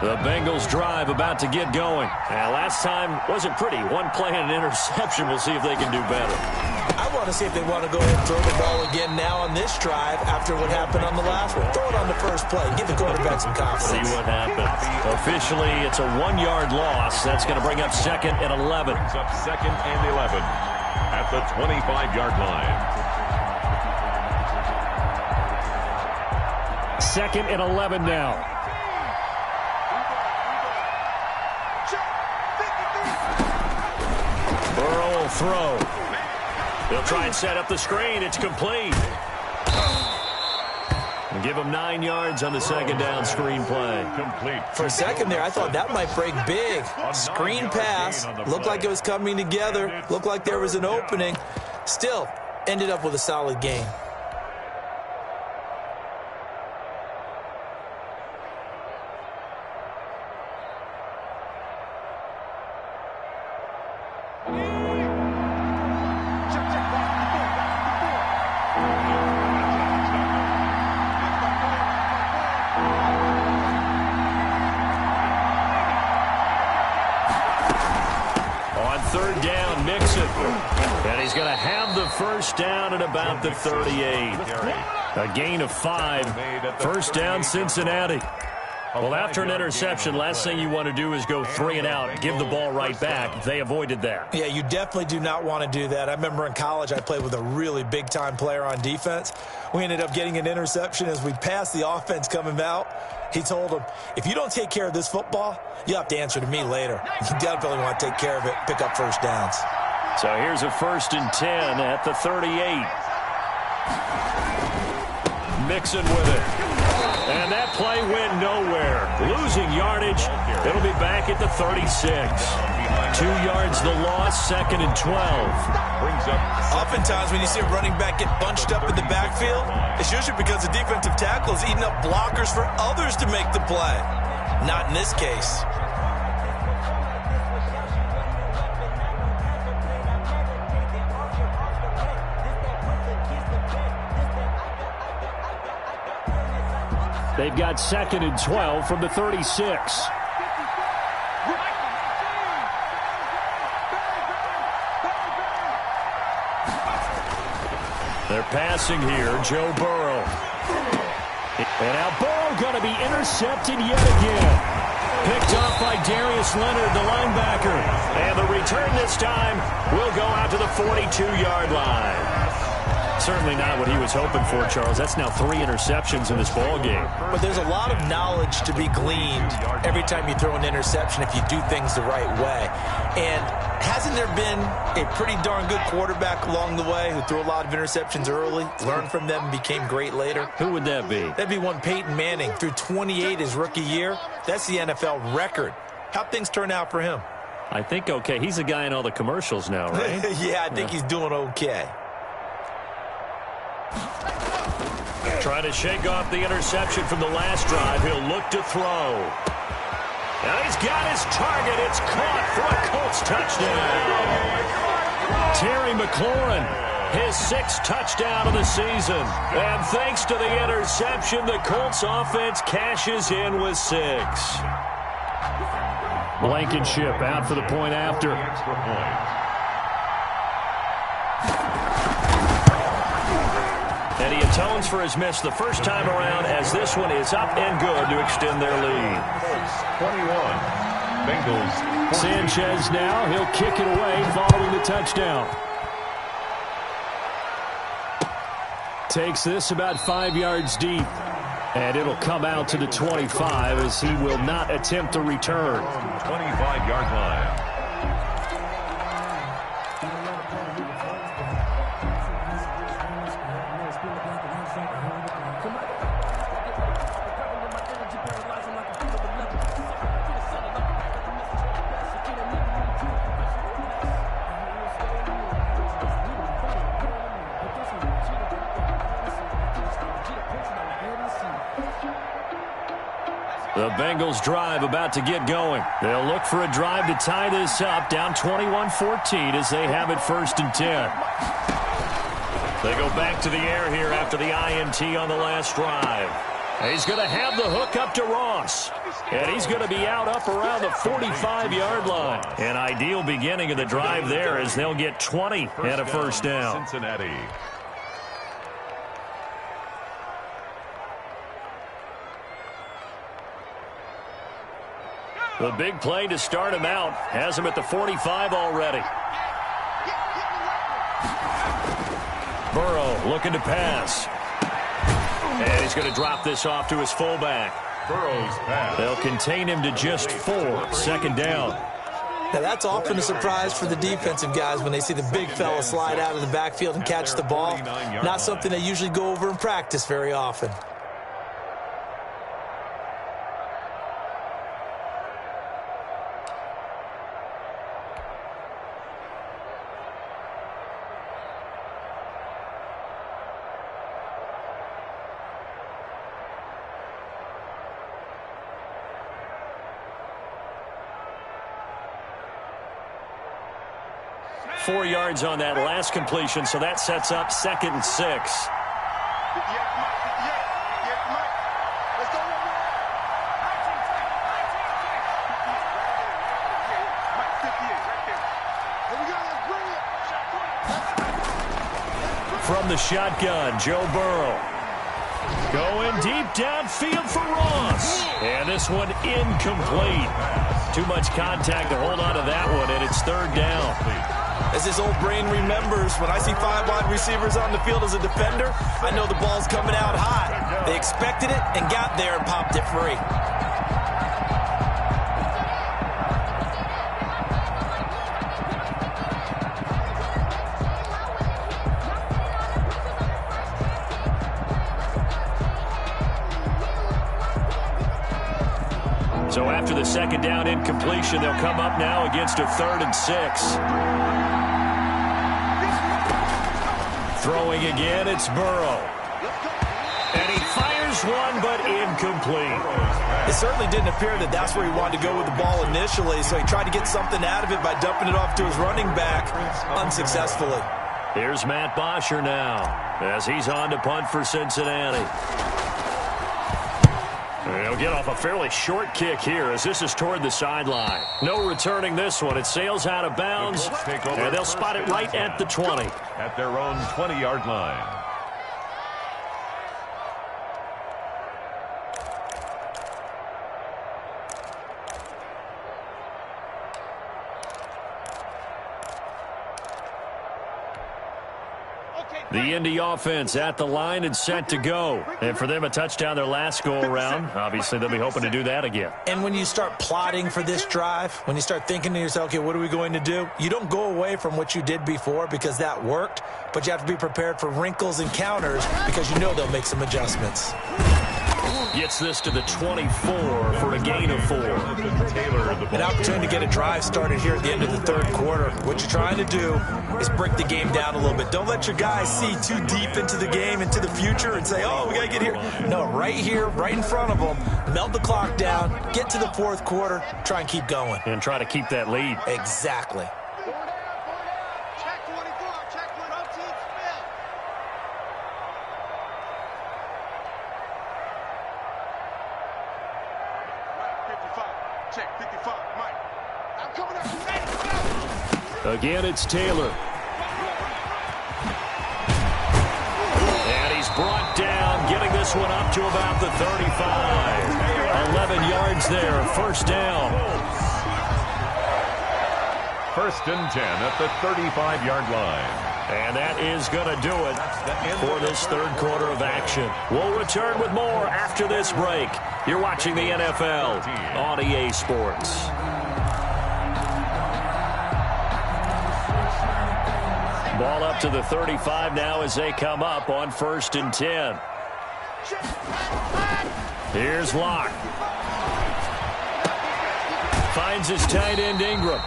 The Bengals drive about to get going. Last time wasn't pretty. One play and an interception. We'll see if they can do better. I want to see if they want to go ahead and throw the ball again now on this drive after what happened on the last one. Throw it on the first play. Give the quarterback some confidence. See what happens. Officially, it's a 1-yard loss. That's going to bring up 2nd and 11. Brings up 2nd and 11 at the 25-yard line. 2nd and 11 now. Burrow will throw. They'll try and set up the screen. It's complete. And give them 9 yards on the 2nd down screen play. Complete. For a second there, I thought that might break big. Screen pass. Looked like it was coming together. Looked like there was an opening. Still, ended up with a solid game. And he's going to have the first down at about the 38. A gain of 5. First down, Cincinnati. Well, after an interception, last thing you want to do is go 3 and out, give the ball right back. They avoided that. Yeah, you definitely do not want to do that. I remember in college I played with a really big-time player on defense. We ended up getting an interception as we passed the offense coming out. He told him, if you don't take care of this football, you'll have to answer to me later. You definitely want to take care of it, pick up first downs. So here's a 1st and 10 at the 38. Mixon with it. And that play went nowhere. Losing yardage. It'll be back at the 36. 2 yards the loss, 2nd and 12. Oftentimes when you see a running back get bunched up in the backfield, it's usually because the defensive tackle is eating up blockers for others to make the play. Not in this case. They've got 2nd and 12 from the 36. They're passing here, Joe Burrow. And now Burrow going to be intercepted yet again. Picked off by Darius Leonard, the linebacker. And the return this time will go out to the 42-yard line. Certainly not what he was hoping for, Charles. That's now 3 interceptions in this ball game. But there's a lot of knowledge to be gleaned every time you throw an interception if you do things the right way. And hasn't there been a pretty darn good quarterback along the way who threw a lot of interceptions early, learned from them, and became great later? Who would that be? That'd be one Peyton Manning. Threw 28 his rookie year. That's the NFL record. How'd things turn out for him? I think okay. He's the guy in all the commercials now, right? Yeah, I think he's doing okay. Trying to shake off the interception from the last drive. He'll look to throw. And he's got his target. It's caught for a Colts touchdown. Terry McLaurin, his 6th touchdown of the season. And thanks to the interception, the Colts offense cashes in with 6. Blankenship out for the point after. And he atones for his miss the first time around as this one is up and good to extend their lead. 21. Bengals. Sanchez now. He'll kick it away following the touchdown. Takes this about 5 yards deep. And it'll come out to the 25 as he will not attempt to return. 25-yard line. The Bengals drive about to get going. They'll look for a drive to tie this up, down 21-14 as they have it 1st and 10. They go back to the air here after the INT on the last drive. He's going to have the hook up to Ross. And he's going to be out up around the 45-yard line. An ideal beginning of the drive there as they'll get 20 and a first down. Cincinnati. The big play to start him out. Has him at the 45 already. Burrow looking to pass. And he's going to drop this off to his fullback. Burrow's pass. They'll contain him to just 4. 2nd down. Now, that's often a surprise for the defensive guys when they see the big fella slide out of the backfield and catch the ball. Not something they usually go over in practice very often. Four yards on that last completion, so that sets up 2nd and 6. From the shotgun, Joe Burrow. Going deep downfield for Ross. And this one incomplete. Too much contact to hold on to that one, and it's 3rd down. As his old brain remembers, when I see 5 wide receivers on the field as a defender, I know the ball's coming out hot. They expected it and got there and popped it free. So after the second down incompletion, they'll come up now against a 3rd and 6. Throwing again, it's Burrow. And he fires one, but incomplete. It certainly didn't appear that that's where he wanted to go with the ball initially, so he tried to get something out of it by dumping it off to his running back unsuccessfully. Here's Matt Bosher now as he's on to punt for Cincinnati. He'll get off a fairly short kick here as this is toward the sideline. No returning this one. It sails out of bounds, and they'll spot it right at the 20. At their own 20-yard line. The Indy offense at the line and set to go. And for them, a touchdown their last go-around. Obviously, they'll be hoping to do that again. And when you start plotting for this drive, when you start thinking to yourself, okay, what are we going to do? You don't go away from what you did before because that worked, but you have to be prepared for wrinkles and counters because you know they'll make some adjustments. Gets this to the 24 for a gain of 4. An opportunity to get a drive started here at the end of the 3rd quarter. What you're trying to do is break the game down a little bit. Don't let your guys see too deep into the game, into the future, and say, oh, we got to get here. No, right here, right in front of them, melt the clock down, get to the 4th quarter, try and keep going. And try to keep that lead. Exactly. Again, it's Taylor. And he's brought down, getting this one up to about the 35. 11 yards there, first down. 1st and 10 at the 35-yard line. And that is going to do it for this 3rd quarter of action. We'll return with more after this break. You're watching the NFL on EA Sports. Ball up to the 35 now as they come up on 1st and 10. Here's Locke. Finds his tight end Ingram.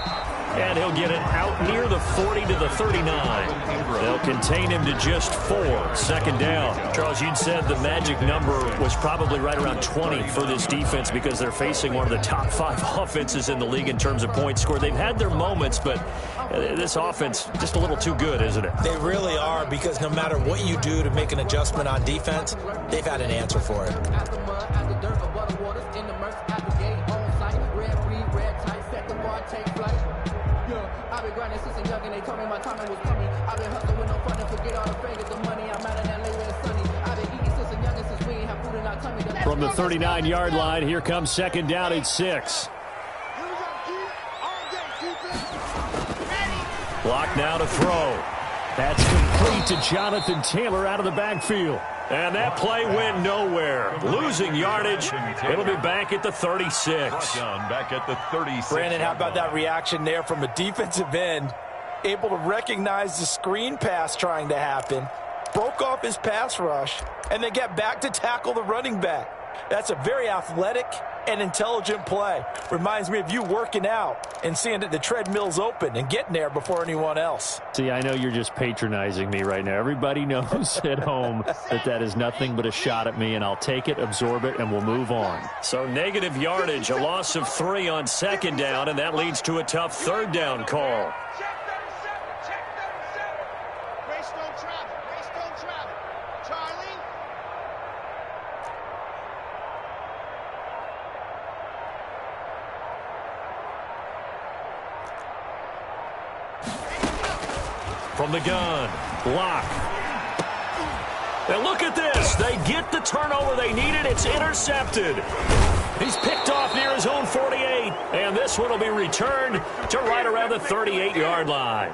And he'll get it out near the 40 to the 39. They'll contain him to just 4. 2nd down. Charles, you'd said the magic number was probably right around 20 for this defense because they're facing one of the top 5 offenses in the league in terms of points scored. They've had their moments, but this offense just a little too good, isn't it? They really are, because no matter what you do to make an adjustment on defense, they've had an answer for it. I've been grinding since a young and they told me my timing was coming. I've been hustling with no fun and forget all the fingers, the money. I'm out of that later and sunny. I've been eating since a young and since we ain't have food in our tummy. From the 39-yard line, here comes 2nd down at 6. Block now to throw. That's complete to Jonathan Taylor out of the backfield. And that play went nowhere. Losing yardage. It'll be back at the 36. Back at the 36. Brandon, how about that reaction there from a defensive end? Able to recognize the screen pass trying to happen. Broke off his pass rush. And then get back to tackle the running back. That's a very athletic and intelligent play. Reminds me of you working out and seeing that the treadmill's open and getting there before anyone else. See, I know you're just patronizing me right now. Everybody knows at home that that is nothing but a shot at me, and I'll take it, absorb it, and we'll move on. So negative yardage, a loss of 3 on 2nd down, and that leads to a tough 3rd down call. From the gun, block. And look at this. They get the turnover they needed. It's intercepted. He's picked off near his own 48. And this one will be returned to right around the 38-yard line.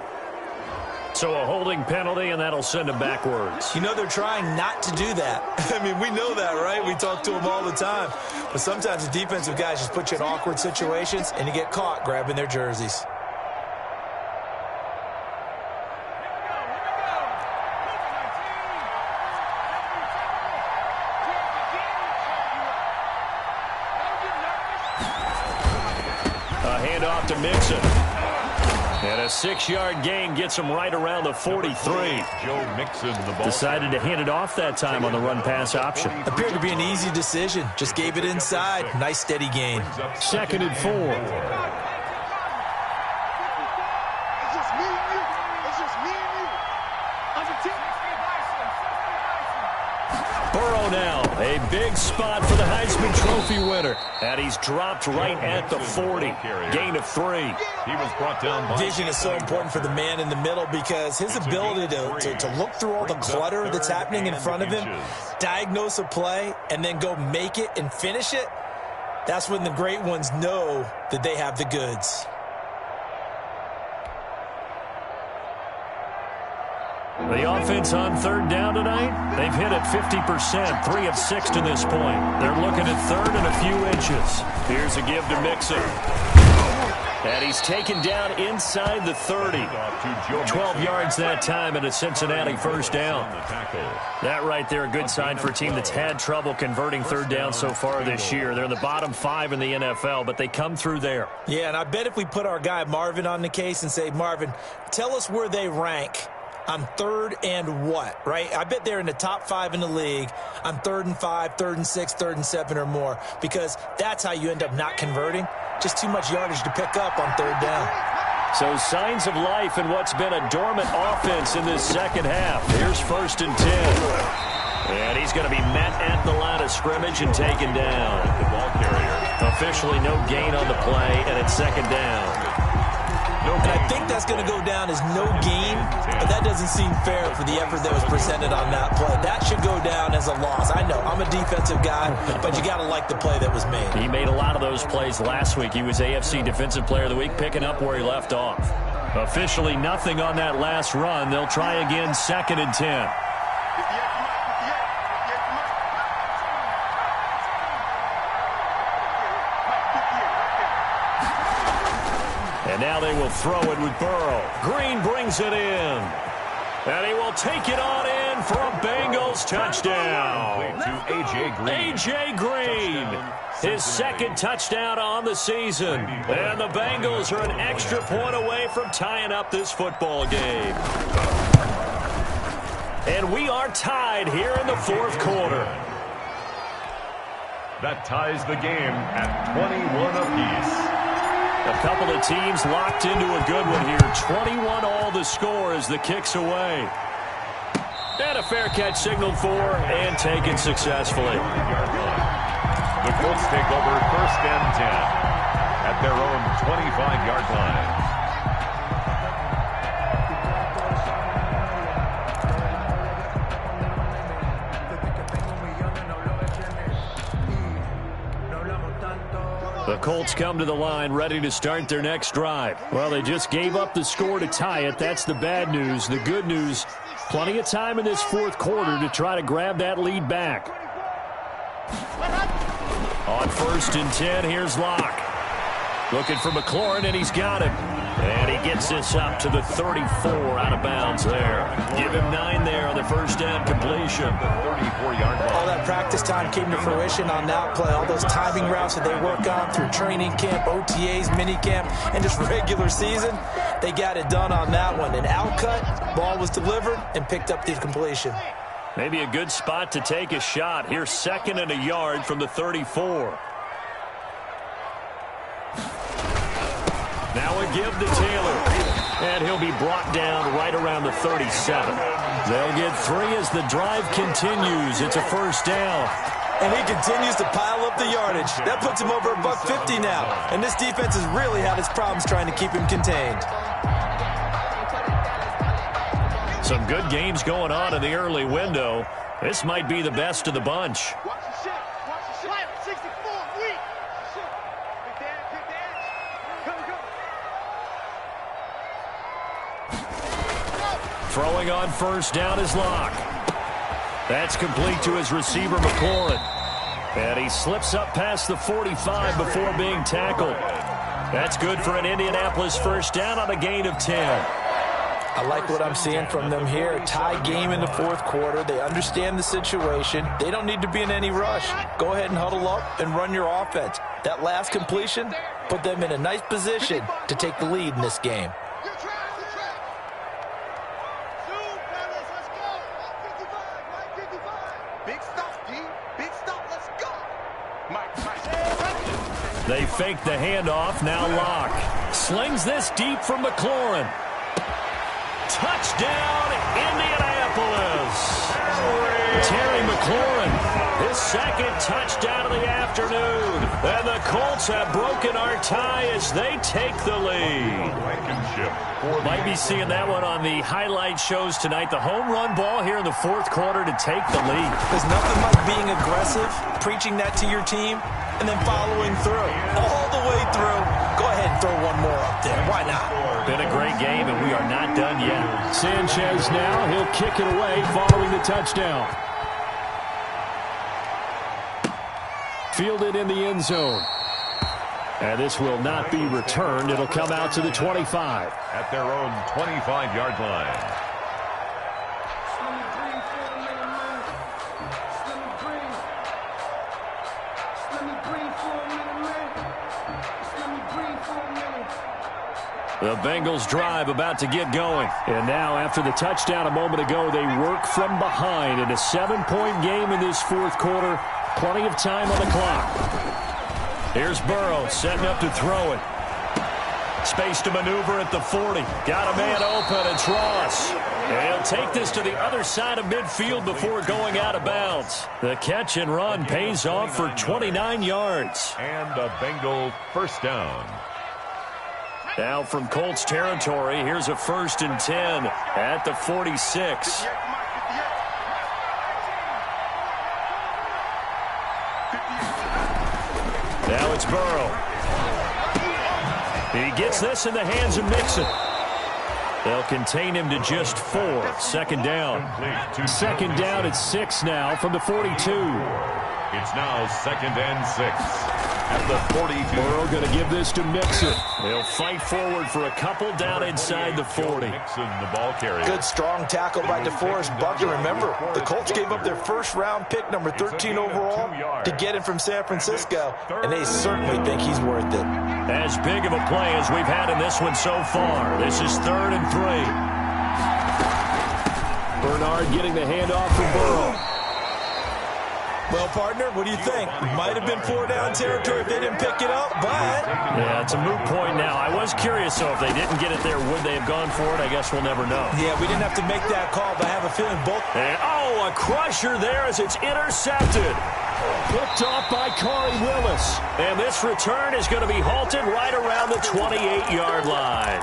So a holding penalty, and that'll send him backwards. You know, they're trying not to do that. I mean, we know that, right? We talk to them all the time. But sometimes the defensive guys just put you in awkward situations, and you get caught grabbing their jerseys. A handoff to Mixon. And a 6-yard gain gets him right around the 43. Joe Mixon, the ball. Decided to hand it off that time on the run-pass option. Appeared to be an easy decision. Just gave it inside. Nice, steady gain. 2nd and 4. It's just me and you. It's just me and you. Under 10. Burrow now, a big spot for the Heisman Trophy winner. And he's dropped right at the 40. Gain of 3. He was brought down by Vision is so important for the man in the middle because his ability to look through all the clutter that's happening in front of him, diagnose a play, and then go make it and finish it, that's when the great ones know that they have the goods. The offense on 3rd down tonight, they've hit it 50%, 3 of 6 to this point. They're looking at 3rd and a few inches. Here's a give to Mixon. And he's taken down inside the 30. 12 yards that time and a Cincinnati 1st down. That right there, a good sign for a team that's had trouble converting 3rd down so far this year. They're in the bottom 5 in the NFL, but they come through there. Yeah, and I bet if we put our guy Marvin on the case and say, Marvin, tell us where they rank on 3rd and what, right? I bet they're in the top 5 in the league on 3rd and 5, 3rd and 6, 3rd and 7 or more, because that's how you end up not converting. Just too much yardage to pick up on 3rd down. So signs of life in what's been a dormant offense in this second half. Here's 1st and 10. And he's going to be met at the line of scrimmage and taken down. The ball carrier. Officially no gain on the play, and it's 2nd down. And I think that's going to go down as no gain, but that doesn't seem fair for the effort that was presented on that play. That should go down as a loss. I know, I'm a defensive guy, but you got to like the play that was made. He made a lot of those plays last week. He was AFC Defensive Player of the Week, picking up where he left off. Officially nothing on that last run. They'll try again, 2nd and 10. And now they will throw it with Burrow. Green brings it in. And he will take it on in for a Bengals touchdown. To A.J. Green. A.J. Green, his 2nd touchdown on the season. And the Bengals are an extra point away from tying up this football game. And we are tied here in the 4th quarter. That ties the game at 21 apiece. A couple of teams locked into a good one here. 21 all the score as the kick's away. And a fair catch signaled for and taken successfully. The Colts take over 1st and 10 at their own 25-yard line. The Colts come to the line ready to start their next drive. Well, they just gave up the score to tie it. That's the bad news. The good news, plenty of time in this 4th quarter to try to grab that lead back. On 1st and 10, here's Locke. Looking for McLaurin, and he's got him. And he gets this up to the 34 out of bounds there. Give him 9 there on the 1st down completion. 34-yard line. All that practice time came to fruition on that play. All those timing routes that they work on through training camp, OTAs, minicamp, and just regular season, they got it done on that one. An outcut, ball was delivered, and picked up the completion. Maybe a good spot to take a shot. Here's 2nd and a yard from the 34. Now a give to Taylor. And he'll be brought down right around the 37. They'll get 3 as the drive continues. It's a 1st down. And he continues to pile up the yardage. That puts him over $150 now. And this defense has really had its problems trying to keep him contained. Some good games going on in the early window. This might be the best of the bunch. Watch the shit. Watch the shit. 64, weak. Big dad. Come. Throwing on 1st down is Locke. That's complete to his receiver, McLaurin. And he slips up past the 45 before being tackled. That's good for an Indianapolis 1st down on a gain of 10. I like what I'm seeing from them here. Tie game in the 4th quarter. They understand the situation. They don't need to be in any rush. Go ahead and huddle up and run your offense. That last completion put them in a nice position to take the lead in this game. They fake the handoff, now Locke. Slings this deep from McLaurin. Touchdown, Indianapolis. Terry McLaurin, his second touchdown of the afternoon. And the Colts have broken our tie as they take the lead. Might be seeing that one on the highlight shows tonight. The home run ball here in the fourth quarter to take the lead. There's nothing like being aggressive, preaching that to your team, and then following through. All the way through. Go ahead and throw one more up there. Why not? Been a great game, and we are not done yet. Sanchez now, he'll kick it away following the touchdown. Fielded in the end zone. And this will not be returned. It'll come out to the 25. At their own 25-yard line. The Bengals drive about to get going. And now after the touchdown a moment ago, they work from behind in a 7-point game in this fourth quarter. Plenty of time on the clock. Here's Burrow setting up to throw it. Space to maneuver at the 40. Got a man open. It's Ross. And he'll take this to the other side of midfield before going out of bounds. The catch and run pays off for 29 yards. And a Bengal first down. Now from Colts territory, here's a 1st and 10 at the 46. Now it's Burrow. He gets this in the hands of Mixon. They'll contain him to just 4. 2nd down. 2nd down at 6 now from the 42. It's now 2nd and 6. At the 42. Burrow going to give this to Mixon. They'll fight forward for a couple down inside the 40. Mixon, the ball carrier. Good strong tackle by DeForest Buckner. Remember, the Colts gave up their first-round pick, number 13 overall, to get him from San Francisco, and they certainly think he's worth it. As big of a play as we've had in this one so far. This is 3rd and 3. Bernard getting the handoff from Burrow. Well, partner, what do you think? Might have been 4-down territory if they didn't pick it up, but... Yeah, it's a moot point now. I was curious, though, if they didn't get it there, would they have gone for it? I guess we'll never know. Yeah, we didn't have to make that call, but I have a feeling both... And, oh, a crusher there as it's intercepted. Picked off by Corey Willis. And this return is going to be halted right around the 28-yard line.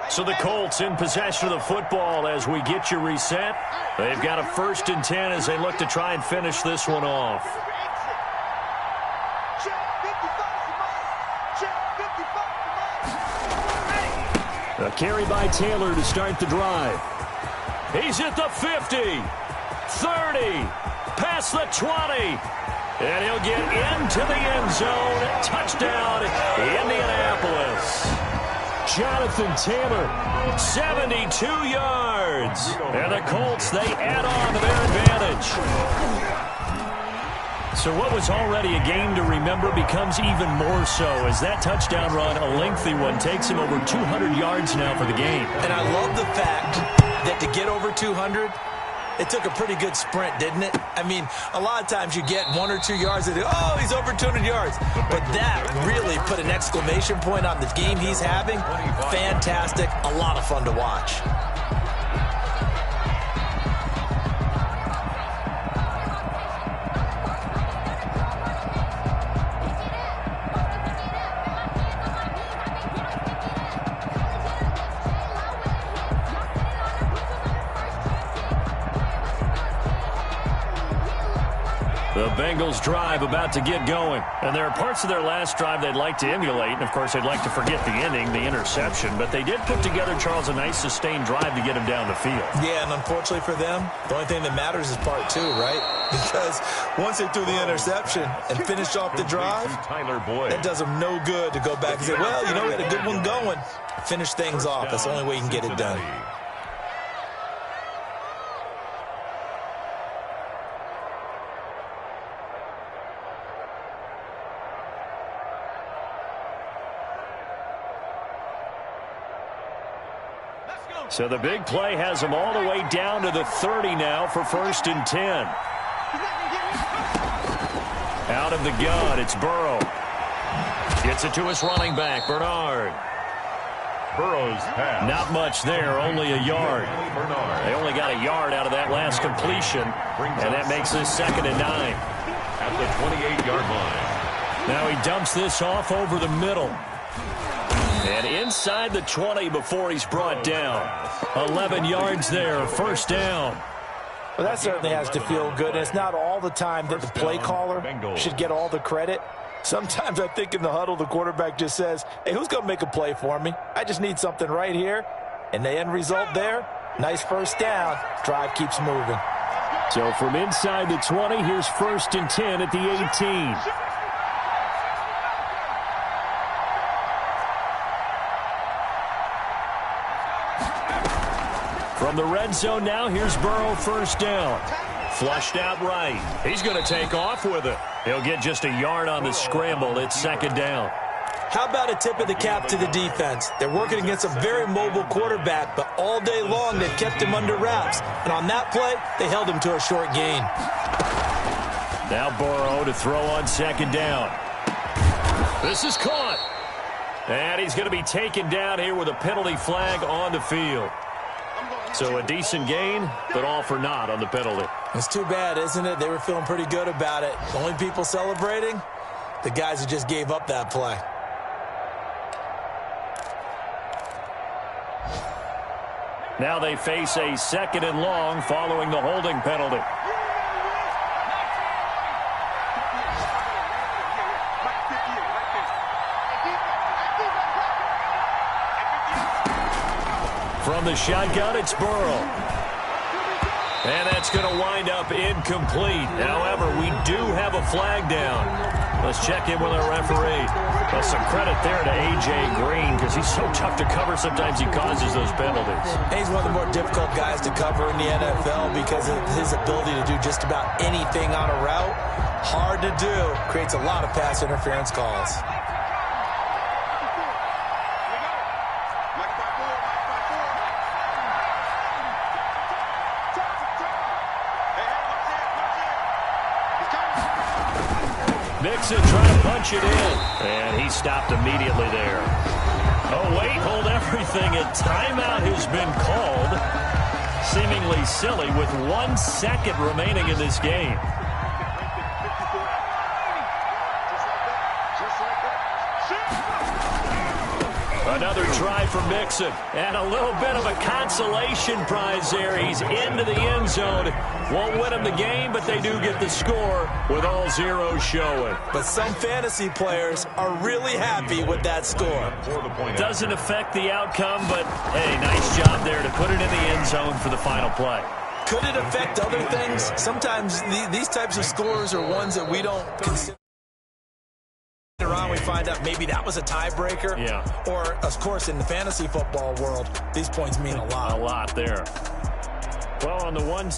So the Colts in possession of the football as we get you reset. They've got a 1st and 10 as they look to try and finish this one off. A carry by Taylor to start the drive. He's at the 50, 30, past the 20. And he'll get into the end zone. Touchdown, Indianapolis. Jonathan Taylor, 72 yards. And the Colts, they add on to their advantage. So what was already a game to remember becomes even more so as that touchdown run, a lengthy one, takes him over 200 yards now for the game. And I love the fact that to get over 200, it took a pretty good sprint, didn't it? I mean, a lot of times you get 1 or 2 yards and oh, he's over 200 yards. But that really put an exclamation point on the game he's having. Fantastic. A lot of fun to watch. The Bengals drive about to get going. And there are parts of their last drive they'd like to emulate. And, of course, they'd like to forget the ending, the interception. But they did put together, Charles, a nice sustained drive to get him down the field. Yeah, and unfortunately for them, the only thing that matters is part 2, right? Because once they threw the interception and finished off the drive, that does them no good to go back and say, well, you know, we had a good one going. Finish things off. That's the only way you can get it done. So the big play has them all the way down to the 30 now for 1st and 10. Out of the gun, it's Burrow. Gets it to his running back, Bernard. Burrow's pass. Not much there, only a yard. They only got a yard out of that last completion, and that makes this 2nd and 9. At the 28-yard line. Now he dumps this off over the middle. And inside the 20 before he's brought down. 11 yards there, 1st down. Well, that certainly has to feel good. And it's not all the time that the play caller should get all the credit. Sometimes I think in the huddle, the quarterback just says, hey, who's going to make a play for me? I just need something right here. And the end result there, nice 1st down. Drive keeps moving. So from inside the 20, here's 1st and 10 at the 18. From the red zone now, here's Burrow, 1st down. Flushed out right. He's going to take off with it. He'll get just a yard on the scramble. It's 2nd down. How about a tip of the cap to the defense? They're working against a very mobile quarterback, but all day long they've kept him under wraps. And on that play, they held him to a short gain. Now Burrow to throw on 2nd down. This is caught. And he's going to be taken down here with a penalty flag on the field. So a decent gain, but all for naught on the penalty. It's too bad, isn't it? They were feeling pretty good about it. The only people celebrating, the guys who just gave up that play. Now they face a 2nd and long following the holding penalty. From the shotgun, it's Burrow. And that's going to wind up incomplete. However, we do have a flag down. Let's check in with our referee. Well, some credit there to A.J. Green because he's so tough to cover. Sometimes he causes those penalties. And he's one of the more difficult guys to cover in the NFL because of his ability to do just about anything on a route. Hard to do. Creates a lot of pass interference calls. Mixon trying to punch it in. And he stopped immediately there. Oh, wait, hold everything. A timeout has been called. Seemingly silly with 1 second remaining in this game. Another try for Mixon. And a little bit of a consolation prize there. He's into the end zone. Won't win them the game, but they do get the score with all zeros showing. But some fantasy players are really happy with that score. Doesn't affect the outcome, but, hey, nice job there to put it in the end zone for the final play. Could it affect other things? Sometimes these types of scores are ones that we don't consider. Later on, we find out maybe that was a tiebreaker. Yeah. Or, of course, in the fantasy football world, these points mean a lot. A lot there. Well, on the one